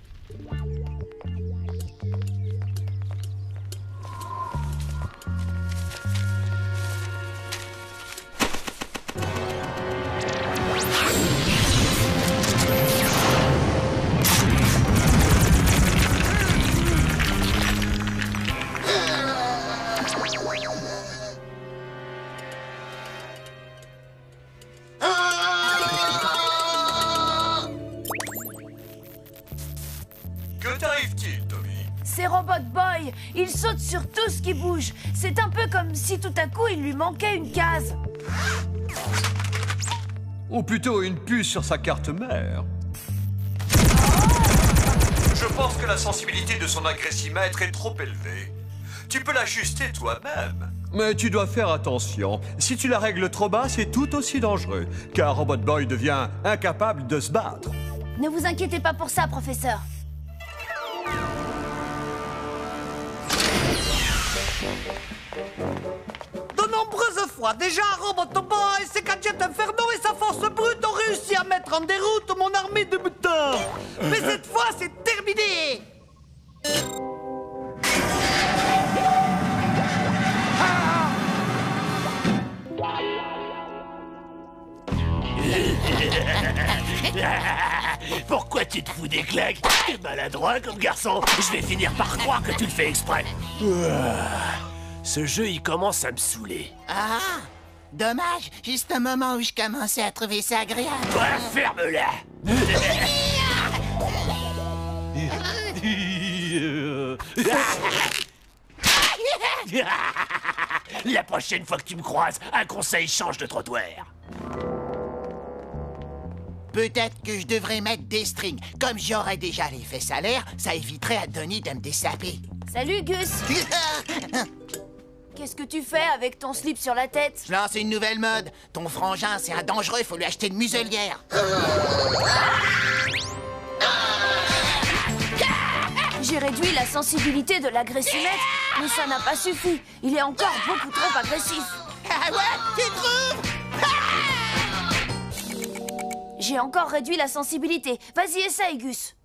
saute sur tout ce qui bouge. C'est un peu comme si tout à coup il lui manquait une case. Ou plutôt une puce sur sa carte mère. Je pense que la sensibilité de son agressimètre est trop élevée. Tu peux l'ajuster toi-même. Mais tu dois faire attention. Si tu la règles trop bas, c'est tout aussi dangereux. Car Robot Boy devient incapable de se battre. Ne vous inquiétez pas pour ça, professeur. De nombreuses fois, déjà, Robot Boy, ses gadgets infernaux et sa force brute ont réussi à mettre en déroute mon armée de mutants. Mais cette fois, c'est terminé. Pourquoi tu te fous des claques? T'es maladroit comme garçon. Je vais finir par croire que tu le fais exprès. Ce jeu, il commence à me saouler. Ah, dommage, juste un moment où je commençais à trouver ça agréable. Ouais, ferme-la. La prochaine fois que tu me croises, un conseil, change de trottoir. Peut-être que je devrais mettre des strings. Comme j'aurais déjà l'effet salaire, ça éviterait à Donnie de me dessaper. Salut, Gus. Qu'est-ce que tu fais avec ton slip sur la tête? Je lance une nouvelle mode. Ton frangin, c'est un dangereux, il faut lui acheter une muselière. J'ai réduit la sensibilité de l'agressimètre, mais ça n'a pas suffi. Il est encore beaucoup trop agressif. Ah ouais, tu trouves? J'ai encore réduit la sensibilité. Vas-y, essaye, Gus.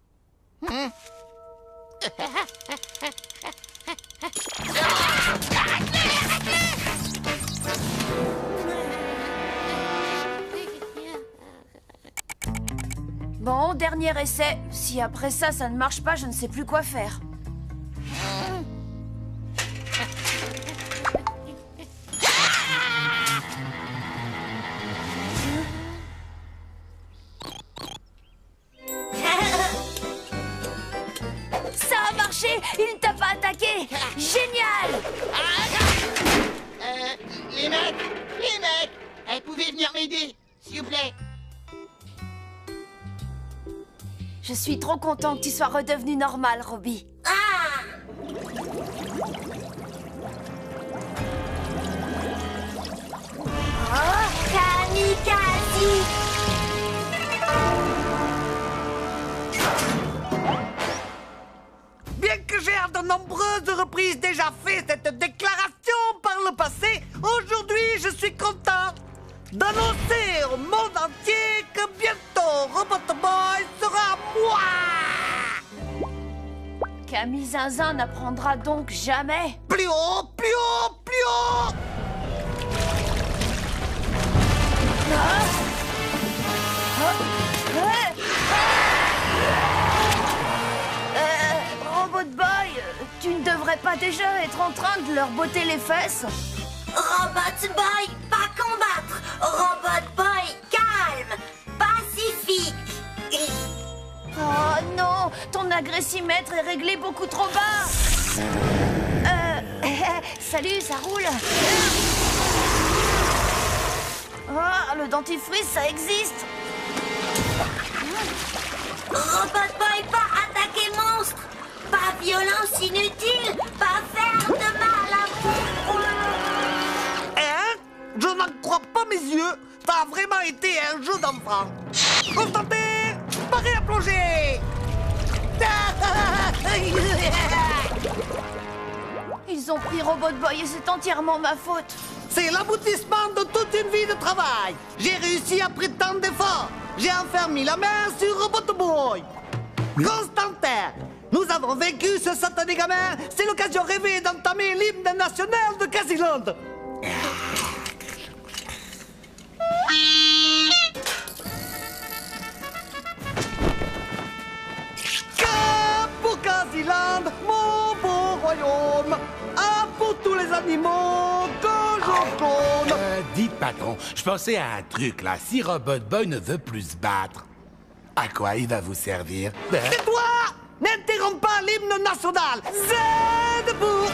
Bon, dernier essai. Si après ça, ça ne marche pas, je ne sais plus quoi faire. Ça a marché! Il ne t'a pas attaqué! Génial! Les mecs! Vous pouvez venir m'aider, s'il vous plaît. Je suis trop content que tu sois redevenu normal, Robbie. Kamikaze! Bien que j'ai à de nombreuses reprises déjà fait cette déclaration par le passé, aujourd'hui je suis content d'annoncer au monde entier que bientôt Robot Boy sera moi! Camille Zinzin n'apprendra donc jamais. Plus haut, plus haut, plus haut! Robot Boy, tu ne devrais pas déjà être en train de leur botter les fesses? Robot Boy, pas combattre! Robot Boy, calme! Pacifique! Oh non, ton agressimètre est réglé beaucoup trop bas. Salut, ça roule. Oh, le dentifrice, ça existe. Robot Boy, pas attaquer monstre! Pas violence inutile! Pas faire de mal à vous! Hein? Je n'en crois pas mes yeux! Ça a vraiment été un jeu d'enfant! Constantin! Paré à plonger! Ils ont pris Robot Boy et c'est entièrement ma faute. C'est l'aboutissement de toute une vie de travail! J'ai réussi après tant d'efforts! J'ai enfin mis la main sur Robot Boy! Constantin! Nous avons vaincu ce satané gamin! C'est l'occasion rêvée d'entamer l'hymne national de Casiland! Cap pour Casiland, mon beau royaume! Un pour tous les animaux que je clone! Dites, patron, je pensais à un truc, là. Si Robot Boy ne veut plus se battre, à quoi il va vous servir? Tais-toi! N'interromps pas l'hymne national. C'est debout.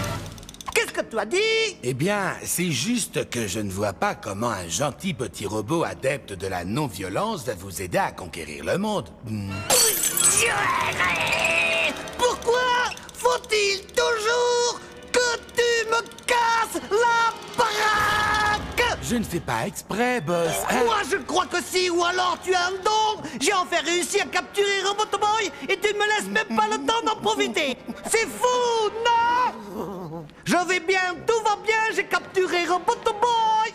Qu'est-ce que tu as dit? Eh bien, c'est juste que je ne vois pas comment un gentil petit robot adepte de la non-violence va vous aider à conquérir le monde. Pourquoi faut-il toujours que tu me casses la baraque? Je ne fais pas exprès, boss. Hein? Moi, je crois que si, ou alors tu as un don. J'ai enfin réussi à capturer Robot Boy et tu me laisses même pas le temps d'en profiter. C'est fou, non? Je vais bien, tout va bien, j'ai capturé Robot Boy.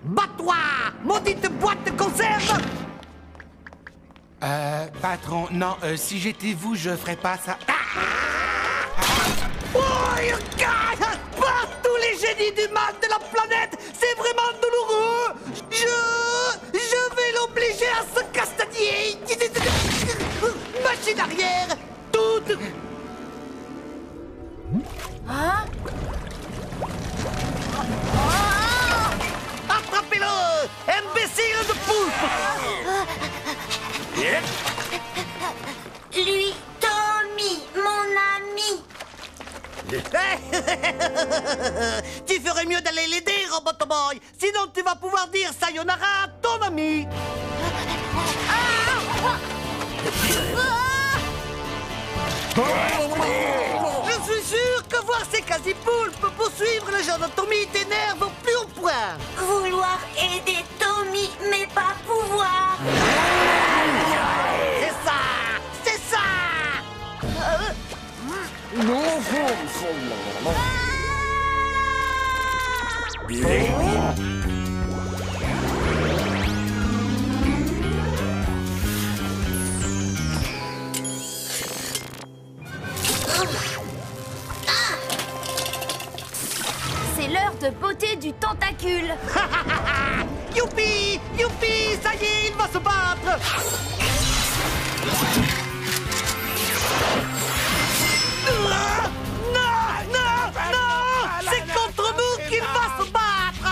Bats-toi, maudite boîte de conserve. Patron, non, si j'étais vous, je ferais pas ça. Oh, par tous les génies du mal de la planète, c'est vraiment douloureux. Je vais l'obliger à se castagner. Machine arrière, toute. Hein? Attrapez-le, imbécile de poulpe. Lui, Tommy, mon ami. Tu ferais mieux d'aller l'aider, Robot Boy. Sinon, tu vas pouvoir dire sayonara à ton ami. Je suis sûr que voir ces quasi-poulpes poursuivre le jeune Tommy t'énerve au plus haut point. Vouloir aider Tommy, mais pas pouvoir. C'est ça! C'est ça! C'est l'heure de beauté du tentacule. Youpi! Youpi! Ça y est, il va se battre! Non! Non! Non! C'est contre nous qu'il va se battre!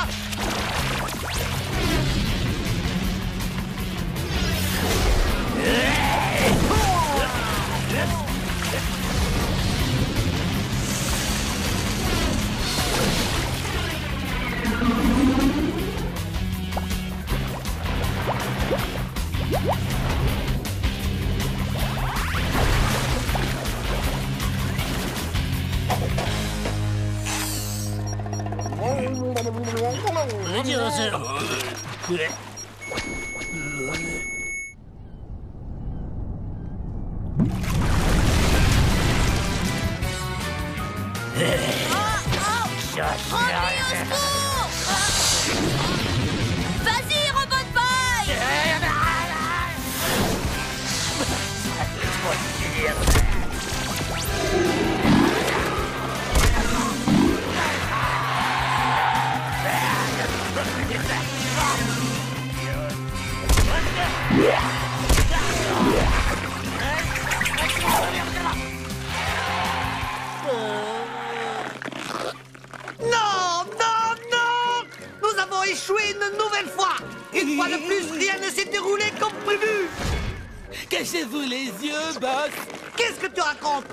Vas-y, Robot Boy! Non! Non! Non! Nous avons échoué une nouvelle fois! Une fois de plus, rien ne s'est déroulé comme prévu! Cachez-vous les yeux, boss. Qu'est-ce que tu racontes?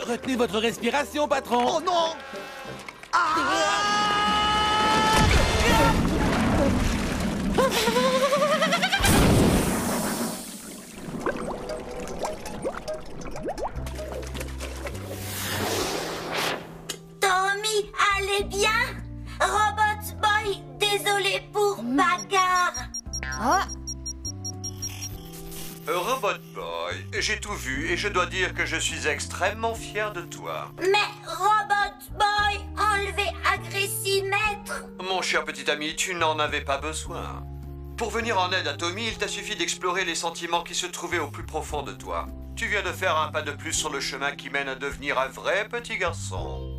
Retenez votre respiration, patron. Oh non! Tommy, allez bien? Robot Boy, désolé pour bagarre. Robot Boy, j'ai tout vu et je dois dire que je suis extrêmement fier de toi. Mais Robot Boy, enlevez Agressimètre. Mon cher petit ami, tu n'en avais pas besoin. Pour venir en aide à Tommy, il t'a suffi d'explorer les sentiments qui se trouvaient au plus profond de toi. Tu viens de faire un pas de plus sur le chemin qui mène à devenir un vrai petit garçon.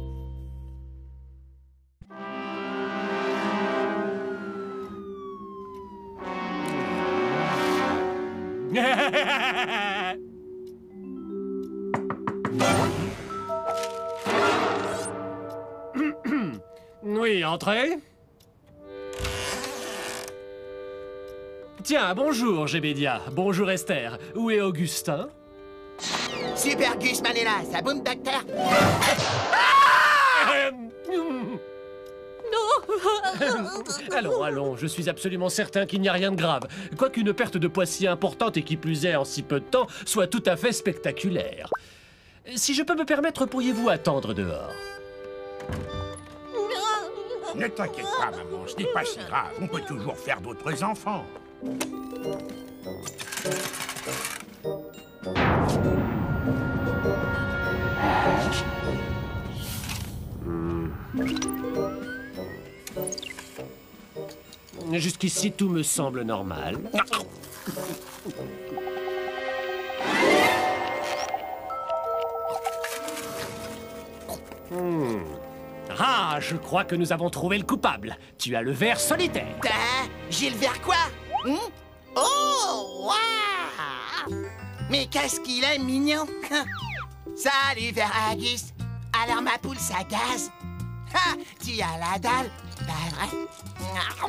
Oui, entrez. Tiens, bonjour, Gébedia. Bonjour, Esther. Où est Augustin? Super Gus Manella, ça boum, docteur? Allons, allons, je suis absolument certain qu'il n'y a rien de grave. Quoiqu'une perte de poids si importante et qui plus est en si peu de temps soit tout à fait spectaculaire. Si je peux me permettre, pourriez-vous attendre dehors? Ne t'inquiète pas, maman, ce n'est pas si grave. On peut toujours faire d'autres enfants. Jusqu'ici, tout me semble normal. Ah, je crois que nous avon trouvé le coupable. Tu as le ver solitaire. J'ai le ver quoi? Oh, waouh! Mais qu'est-ce qu'il est mignon! Salut, Veragus. Alors, ma poule, ça gaze? Ha! Tu as la dalle, pas vrai?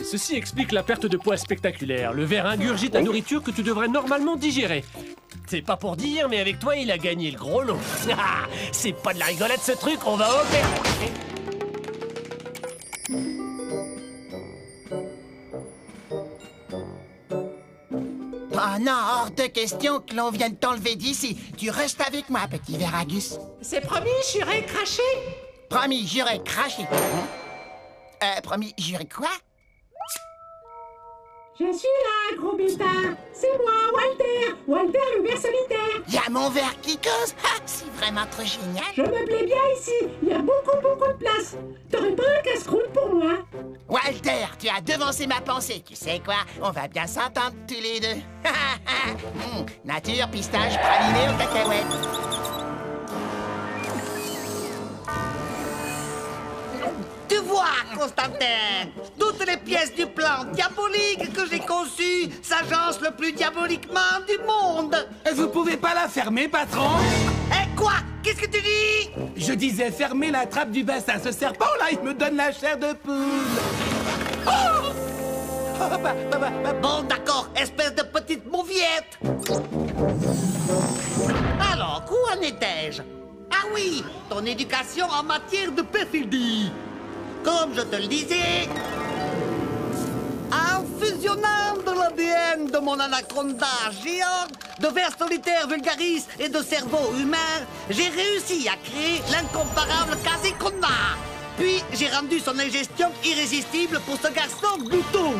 Ceci explique la perte de poids spectaculaire. Le ver ingurgite la nourriture que tu devrais normalement digérer. C'est pas pour dire, mais avec toi, il a gagné le gros lot. C'est pas de la rigolade, ce truc, on va opérer. Oh non, hors de question que l'on vienne t'enlever d'ici. Tu restes avec moi, petit Veragus. C'est promis, j'irai cracher. Promis, j'irai cracher. Promis, j'irai quoi? Je suis là, gros butin. C'est moi, Walter. Walter, le ver solitaire. Y a mon ver qui cause. Ah, c'est vraiment trop génial. Je me plais bien ici. Il y a beaucoup de place. T'aurais pas un casse-croûte pour moi? Walter, tu as devancé ma pensée. Tu sais quoi? On va bien s'entendre tous les deux. Nature, pistache, praliné aux cacahuètes. Tu vois, Constantin, toutes les pièces du plan diabolique que j'ai conçu s'agencent le plus diaboliquement du monde. Vous pouvez pas la fermer, patron? Eh quoi? Qu'est-ce que tu dis? Je disais fermer la trappe du bassin. Ce serpent-là, il me donne la chair de poule. Oh! Bon, d'accord, espèce de petite mauviette. Alors, où en étais-je? Ah oui, ton éducation en matière de perfidie. Comme je te le disais, en fusionnant de l'ADN de mon anaconda géant, de vers solitaire vulgaris et de cerveau humain, j'ai réussi à créer l'incomparable Quasiconda. Puis j'ai rendu son ingestion irrésistible pour ce garçon glouton.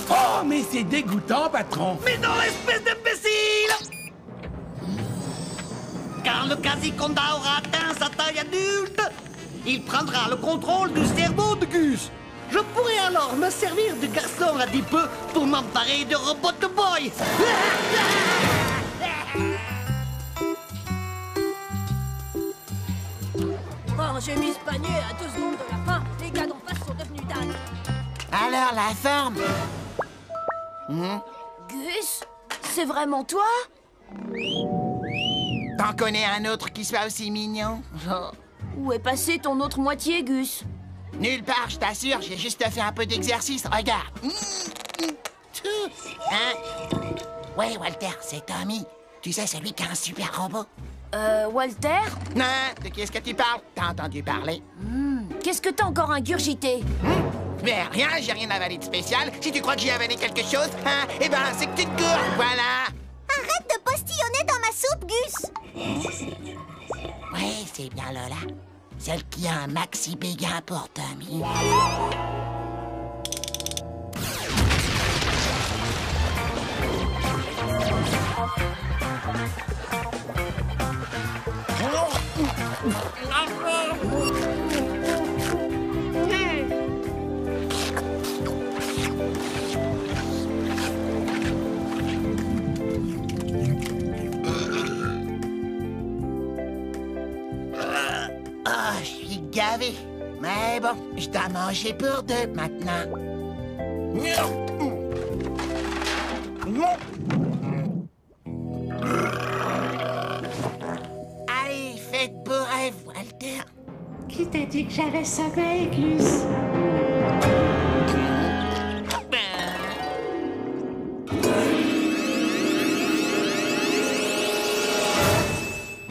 Oh, mais c'est dégoûtant, patron. Mais non, espèce d'imbécile! Quand le Quasiconda aura atteint sa taille adulte, il prendra le contrôle du cerveau de Gus. Je pourrai alors me servir du garçon adipeux pour m'emparer de Robot Boy. Oh, j'ai mis ce panier à 2 secondes de la fin. Les gars d'en face sont devenus dingues. Alors, la forme? Gus, c'est vraiment toi? T'en connais un autre qui soit aussi mignon? Où est passé ton autre moitié, Gus? Nulle part, je t'assure, j'ai juste fait un peu d'exercice, regarde. Hein? Ouais, Walter, c'est Tommy. Tu sais, celui qui a un super robot. Walter? Non, de qui est-ce que tu parles? T'as entendu parler? Qu'est-ce que t'as encore ingurgité? Mais rien, j'ai rien avalé de spécial. Si tu crois que j'ai avalé quelque chose, hein, eh ben, c'est que tu te gourres, voilà. Arrête de postillonner dans ma soupe, Gus. Oui, c'est bien Lola. Celle qui a un maxi béguin pour Tommy. Je suis gavé. Mais bon, je dois manger pour 2 maintenant. Allez, faites beau rêve, Walter. Qui t'a dit que j'avais sommeil, Gus?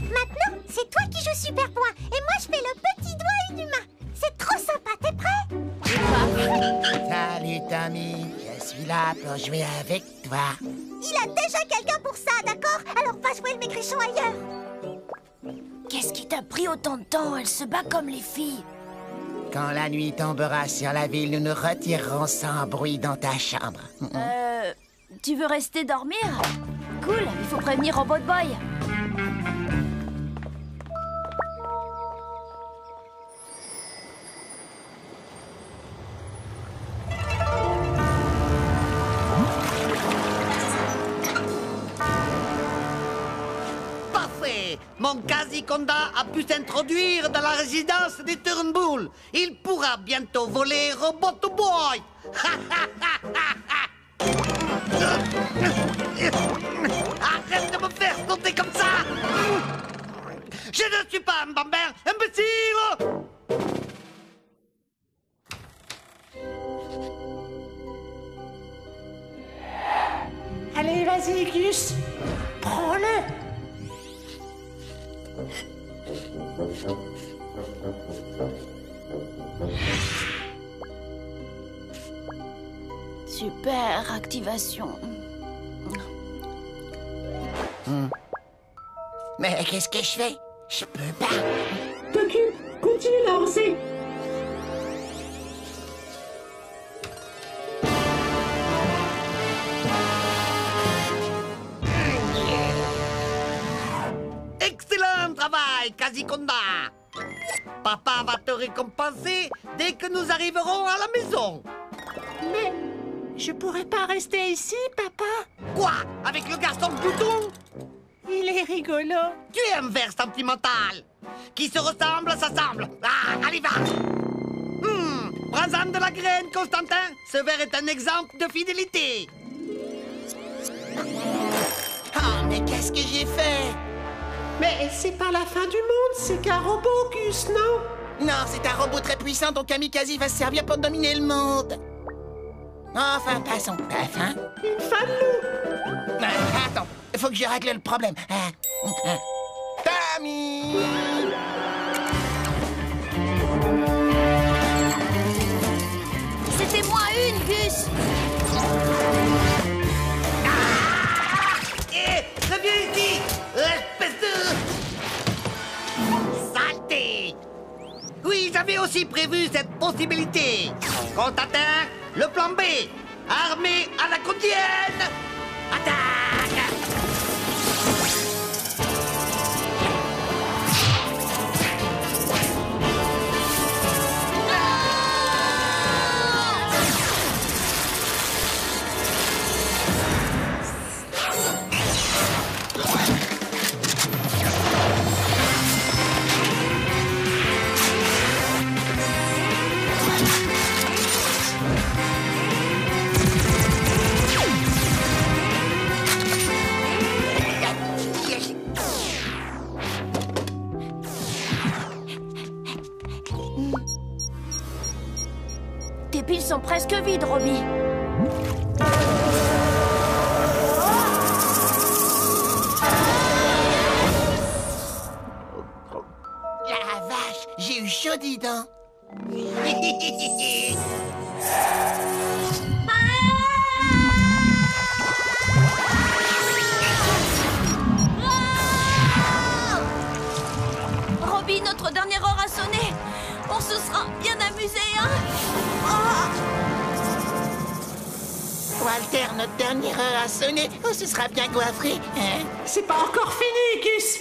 Maintenant, c'est toi qui joues super point. Et moi, je fais le petit doigt inhumain. C'est trop sympa, t'es prêt? Salut, Tommy. Je suis là pour jouer avec toi. Il a déjà quelqu'un pour ça, d'accord? Alors va jouer le maigrichon ailleurs. Qu'est-ce qui t'a pris autant de temps? Elle se bat comme les filles. Quand la nuit tombera sur la ville, nous nous retirerons sans bruit dans ta chambre. Tu veux rester dormir? Cool, il faut prévenir Robot Boy. Parfait. Mon Quasi-Conda a pu s'introduire dans la résidence des Turnbull. Il pourra bientôt voler Robot Boy. Arrête de me faire sauter comme ça. Je ne suis pas un bambin, imbécile. Allez, vas-y, Gus. Prends-le. Super activation. Mais qu'est-ce que je fais? Je peux pas. T'occupe, continue d'avancer. Excellent travail, Quasi-Conda. Papa va te récompenser dès que nous arriverons à la maison. Mais je pourrais pas rester ici, papa. Quoi? Avec le garçon glouton? Il est rigolo. Tu es un ver sentimental. Qui se ressemble, s'assemble. Ah, allez, va. Prends-en de la graine, Constantin. Ce ver est un exemple de fidélité. Oh, mais qu'est-ce que j'ai fait? Mais c'est pas la fin du monde, c'est qu'un robot, Gus, non? Non, c'est un robot très puissant dont Kamikaze va se servir pour dominer le monde. Enfin, passons. Enfin. Une fan loup. Attends, faut que je règle le problème. Tommy! C'était moins une, Gus. Reviens ici, espèce de... Saleté! Oui, j'avais aussi prévu cette possibilité. Constantin, le plan B. Armée à la quotidienne. Attaque! Tes piles sont presque vides, Robbie. La vache, j'ai eu chaud dedans. Robbie, notre dernière heure a sonné. On se sera bien amusé, hein? Walter, notre dernière heure a sonné. On se sera bien coiffré, hein? C'est pas encore fini, Gus.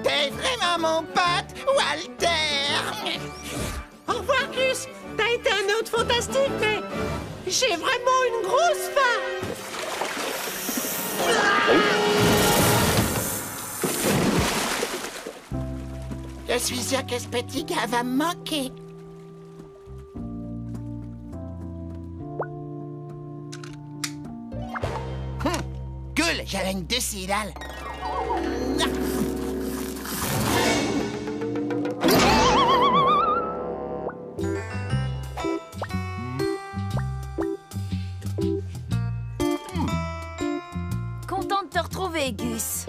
T'es vraiment mon pote, Walter! Au revoir, Gus. T'as été un hôte fantastique, mais j'ai vraiment une grosse faim. Je suis sûr que ce petit gars va me manquer. Cool, j'avais une décidale. Content de te retrouver, Gus.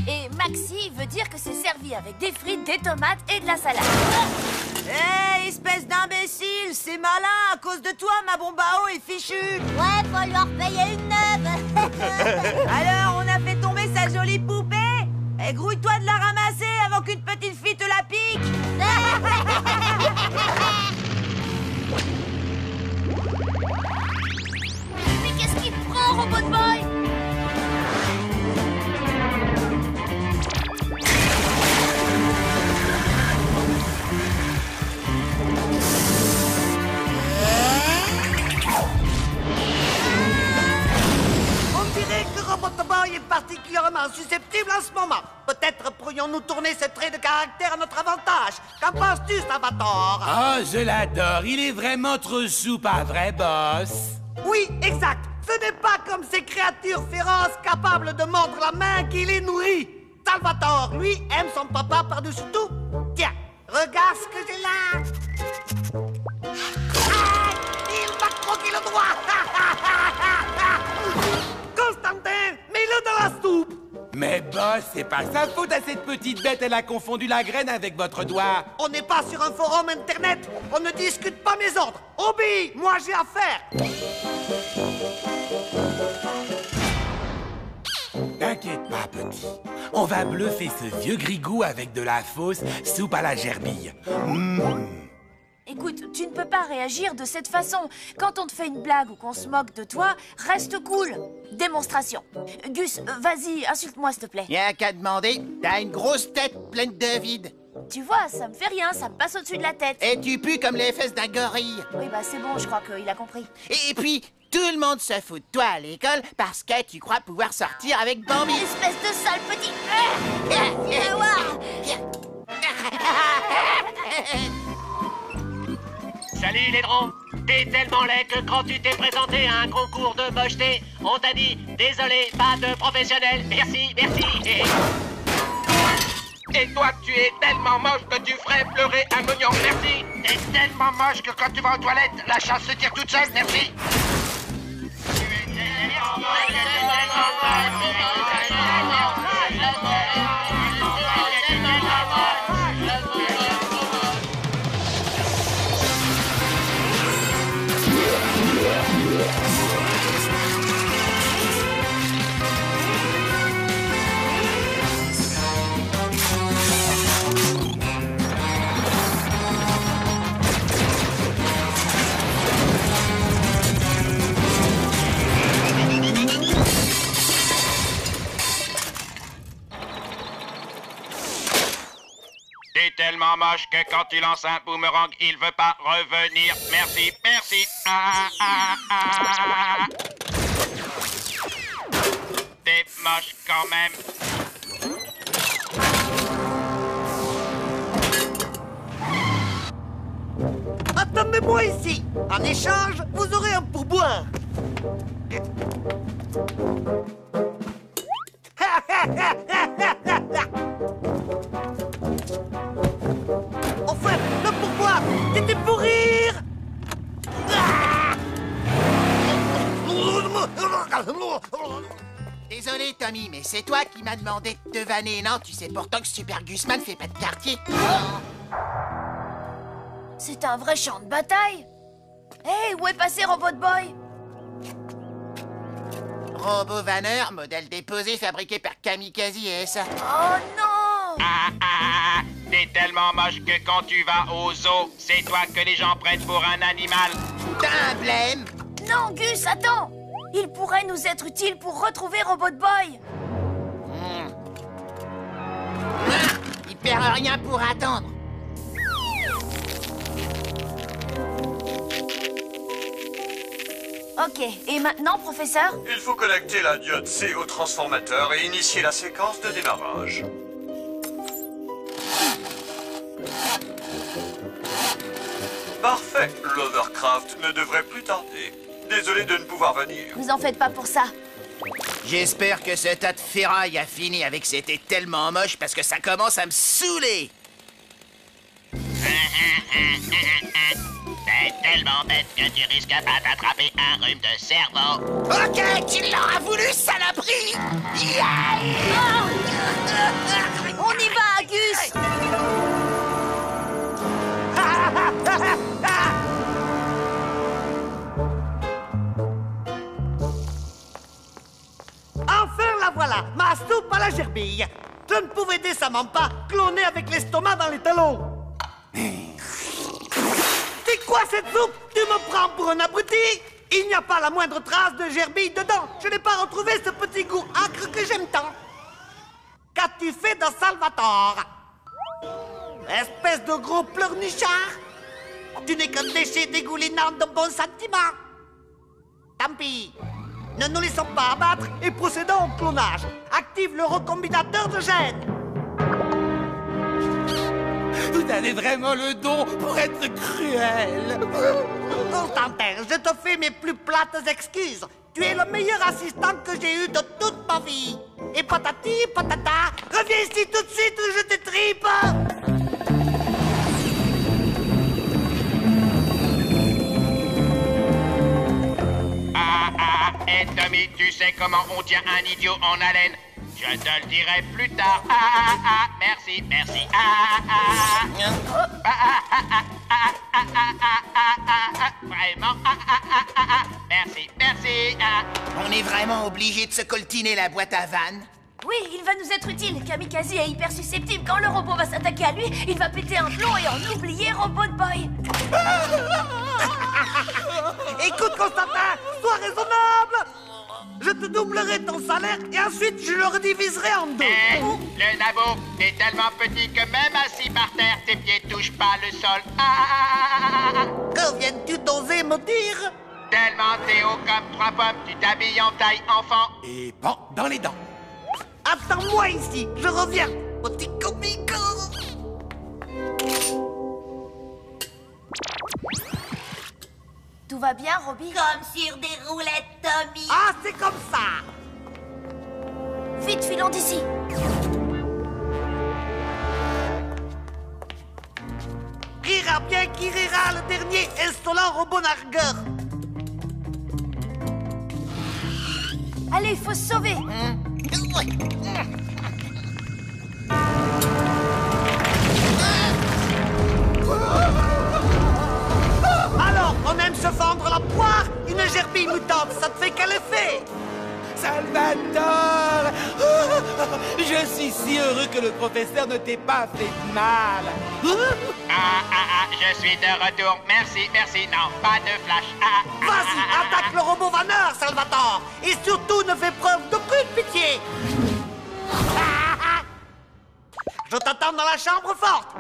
Et Maxi veut dire que c'est servi avec des frites, des tomates et de la salade. Hé, espèce d'imbécile, c'est malin, à cause de toi, ma bombe à eau est fichue. Ouais, faut lui en repayer une neuve. Alors, on a fait tomber sa jolie poupée. Et grouille-toi de la ramasser avant qu'une petite fille te la pique. Mais qu'est-ce qu'il prend, Robot Boy? On dirait que Robot Boy est particulièrement susceptible en ce moment. Peut-être pourrions-nous tourner ce trait de caractère à notre avantage. Qu'en penses-tu, Salvatore? Oh, je l'adore. Il est vraiment trop chou, pas vrai, boss? Oui, exact. Ce n'est pas comme ces créatures féroces capables de mordre la main qui les nourrit. Salvatore, lui, aime son papa par-dessus tout. Tiens, regarde ce que j'ai là. Ah, il m'a croqué le doigt. Constantin, mets-le dans la soupe. Mais boss, c'est pas sa faute à cette petite bête. Elle a confondu la graine avec votre doigt. On n'est pas sur un forum internet. On ne discute pas mes ordres. Obéis, moi j'ai affaire. T'inquiète pas, petit. On va bluffer ce vieux grigou avec de la fausse soupe à la gerbille. Écoute, tu ne peux pas réagir de cette façon. Quand on te fait une blague ou qu'on se moque de toi, reste cool. Démonstration. Gus, vas-y, insulte-moi, s'il te plaît. Y'a qu'à demander, t'as une grosse tête pleine de vide. Tu vois, ça me fait rien, ça me passe au-dessus de la tête. Et tu pues comme les fesses d'un gorille. Oui, bah c'est bon, je crois qu'il a compris. Et puis, tout le monde se fout de toi à l'école parce que tu crois pouvoir sortir avec Bambi. Espèce de sale petit... Viens voir. Salut les drôles. T'es tellement laid que quand tu t'es présenté à un concours de mocheté, on t'a dit désolé, pas de professionnel, merci, merci. Et toi, tu es tellement moche que tu ferais pleurer un mignon, merci. T'es tellement moche que quand tu vas aux toilettes, la chasse se tire toute seule, merci. T'es tellement moche que quand tu lances un boomerang, il veut pas revenir. Merci, merci. T'es moche quand même. Attendez-moi ici. En échange, vous aurez un pourboire. Enfin, le pourboire, c'était pour rire. Désolé, Tommy, mais c'est toi qui m'as demandé de te vanner, non? Tu sais pourtant que Super Gusman fait pas de quartier. C'est un vrai champ de bataille. Hé, où est passé Robot Boy? Robot vanneur, modèle déposé, fabriqué par Kamikaze et ça. Oh non! T'es tellement moche que quand tu vas au zoo, c'est toi que les gens prennent pour un animal. T'as un blême? Non, Gus, attends! Il pourrait nous être utile pour retrouver Robot Boy. Il perd rien pour attendre. Ok, et maintenant, professeur? Il faut connecter la diode C au transformateur et initier la séquence de démarrage. Parfait, l'Overcraft ne devrait plus tarder. Désolé de ne pouvoir venir. Vous en faites pas pour ça. J'espère que ce tas de ferraille a fini avec c'était tellement moche parce que ça commence à me saouler. C'est tellement bête que tu risques pas d'attraper un rhume de cerveau. Ok, tu l'auras voulu, saloperie! On y va, Gus! Enfin la voilà, ma soupe à la gerbille. Je ne pouvais décemment pas cloner avec l'estomac dans les talons. C'est quoi cette soupe? Tu me prends pour un abruti? Il n'y a pas la moindre trace de gerbille dedans. Je n'ai pas retrouvé ce petit goût acre que j'aime tant. Qu'as-tu fait de Salvatore? Espèce de gros pleurnichard. Tu n'es qu'un déchet dégoulinant de bons sentiments. Tant pis. Ne nous laissons pas abattre et procédons au clonage. Active le recombinateur de gènes. Vous avez vraiment le don pour être cruel. Constantin, je te fais mes plus plates excuses. Tu es le meilleur assistant que j'ai eu de toute ma vie. Et patati patata, reviens ici tout de suite ou je t'étripe. Et Tommy, tu sais comment on tient un idiot en haleine? Je te le dirai plus tard. Merci, merci. Vraiment. Merci, merci. On est vraiment obligé de se coltiner la boîte à vannes? Oui, il va nous être utile. Kamikaze est hyper susceptible. Quand le robot va s'attaquer à lui, il va péter un plomb et en oublier Robot Boy. Écoute, Constantin, sois raisonnable. Je te doublerai ton salaire et ensuite je le rediviserai en deux. Le nabo, t'es tellement petit que même assis par terre, tes pieds touchent pas le sol. Que viens-tu d'oser me dire? Tellement t'es haut comme 3 pommes, tu t'habilles en taille enfant. Et bon, dans les dents. Attends-moi ici, je reviens, petit comico. Tout va bien, Robbie? Comme sur des roulettes, Tommy. Ah, c'est comme ça. Vite, filons d'ici. Rira bien qui rira, le dernier insolent robot nargueur. Allez, il faut se sauver. Alors, on aime se vendre la poire? Une gerbille mutante, ça te fait quel effet? Salvatore! Je suis si heureux que le professeur ne t'ait pas fait de mal. Je suis de retour. Merci, merci. Non, pas de flash. Vas-y, attaque le robot vanneur, Salvatore. Et surtout, ne fais preuve d'aucune pitié. Je t'attends dans la chambre forte.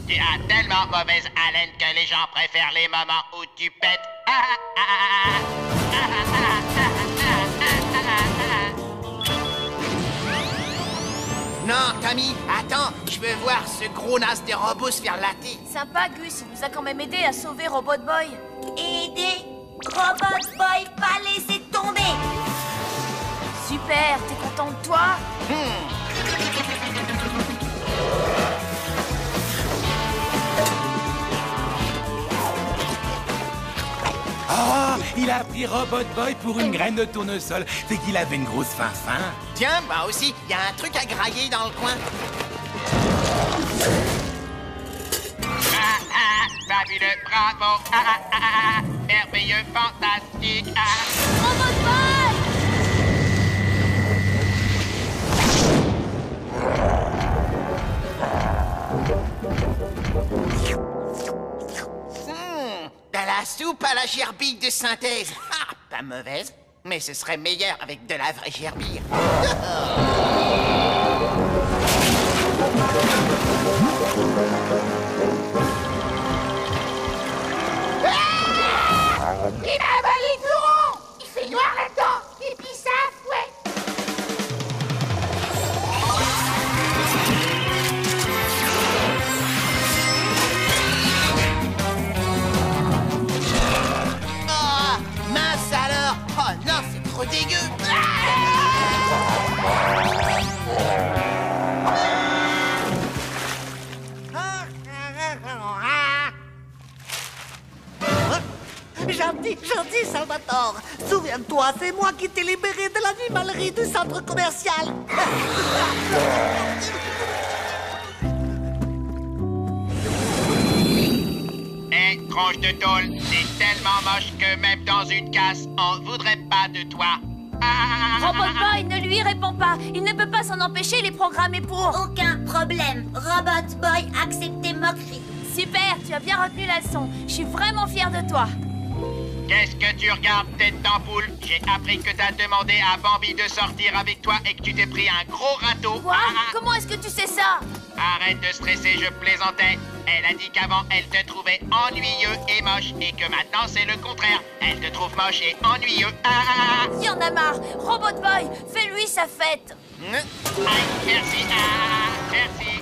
Tu as tellement mauvaise haleine que les gens préfèrent les moments où tu pètes. Non, Tommy, attends, je veux voir ce gros nas de robot se faire latter. Sympa, Gus, il nous a quand même aidé à sauver Robot Boy. Aider Robot Boy, pas laisser tomber. Super, t'es content de toi? Oh, il a pris Robot Boy pour une graine de tournesol. C'est qu'il avait une grosse faim. Tiens, moi aussi, il y a un truc à grailler dans le coin. Fabuleux, bravo. Merveilleux, fantastique. Robot Boy! De la soupe à la gerbille de synthèse. Ah, pas mauvaise, mais ce serait meilleur avec de la vraie gerbille. Il m'a avalé tout rond! Il fait noir là-dedans! Et puis ça, ouais! Oh! Mince alors! Oh non, c'est trop dégueu! Gentil Salvatore, souviens-toi, c'est moi qui t'ai libéré de l'animalerie du centre commercial. Hé, tronche de tôle, t'es tellement moche que même dans une casse, on voudrait pas de toi. Robot Boy ne lui répond pas. Il ne peut pas s'en empêcher, il est programmé pour. Aucun problème. Robot Boy accepte tes moqueries. Super, tu as bien retenu la leçon. Je suis vraiment fière de toi. Qu'est-ce que tu regardes, tête d'ampoule? J'ai appris que t'as demandé à Bambi de sortir avec toi et que tu t'es pris un gros râteau. Quoi? Comment est-ce que tu sais ça? Arrête de stresser, je plaisantais. Elle a dit qu'avant, elle te trouvait ennuyeux et moche et que maintenant, c'est le contraire. Elle te trouve moche et ennuyeux. Il y en a marre. Robot Boy, fais-lui sa fête. Aïe, merci. Merci.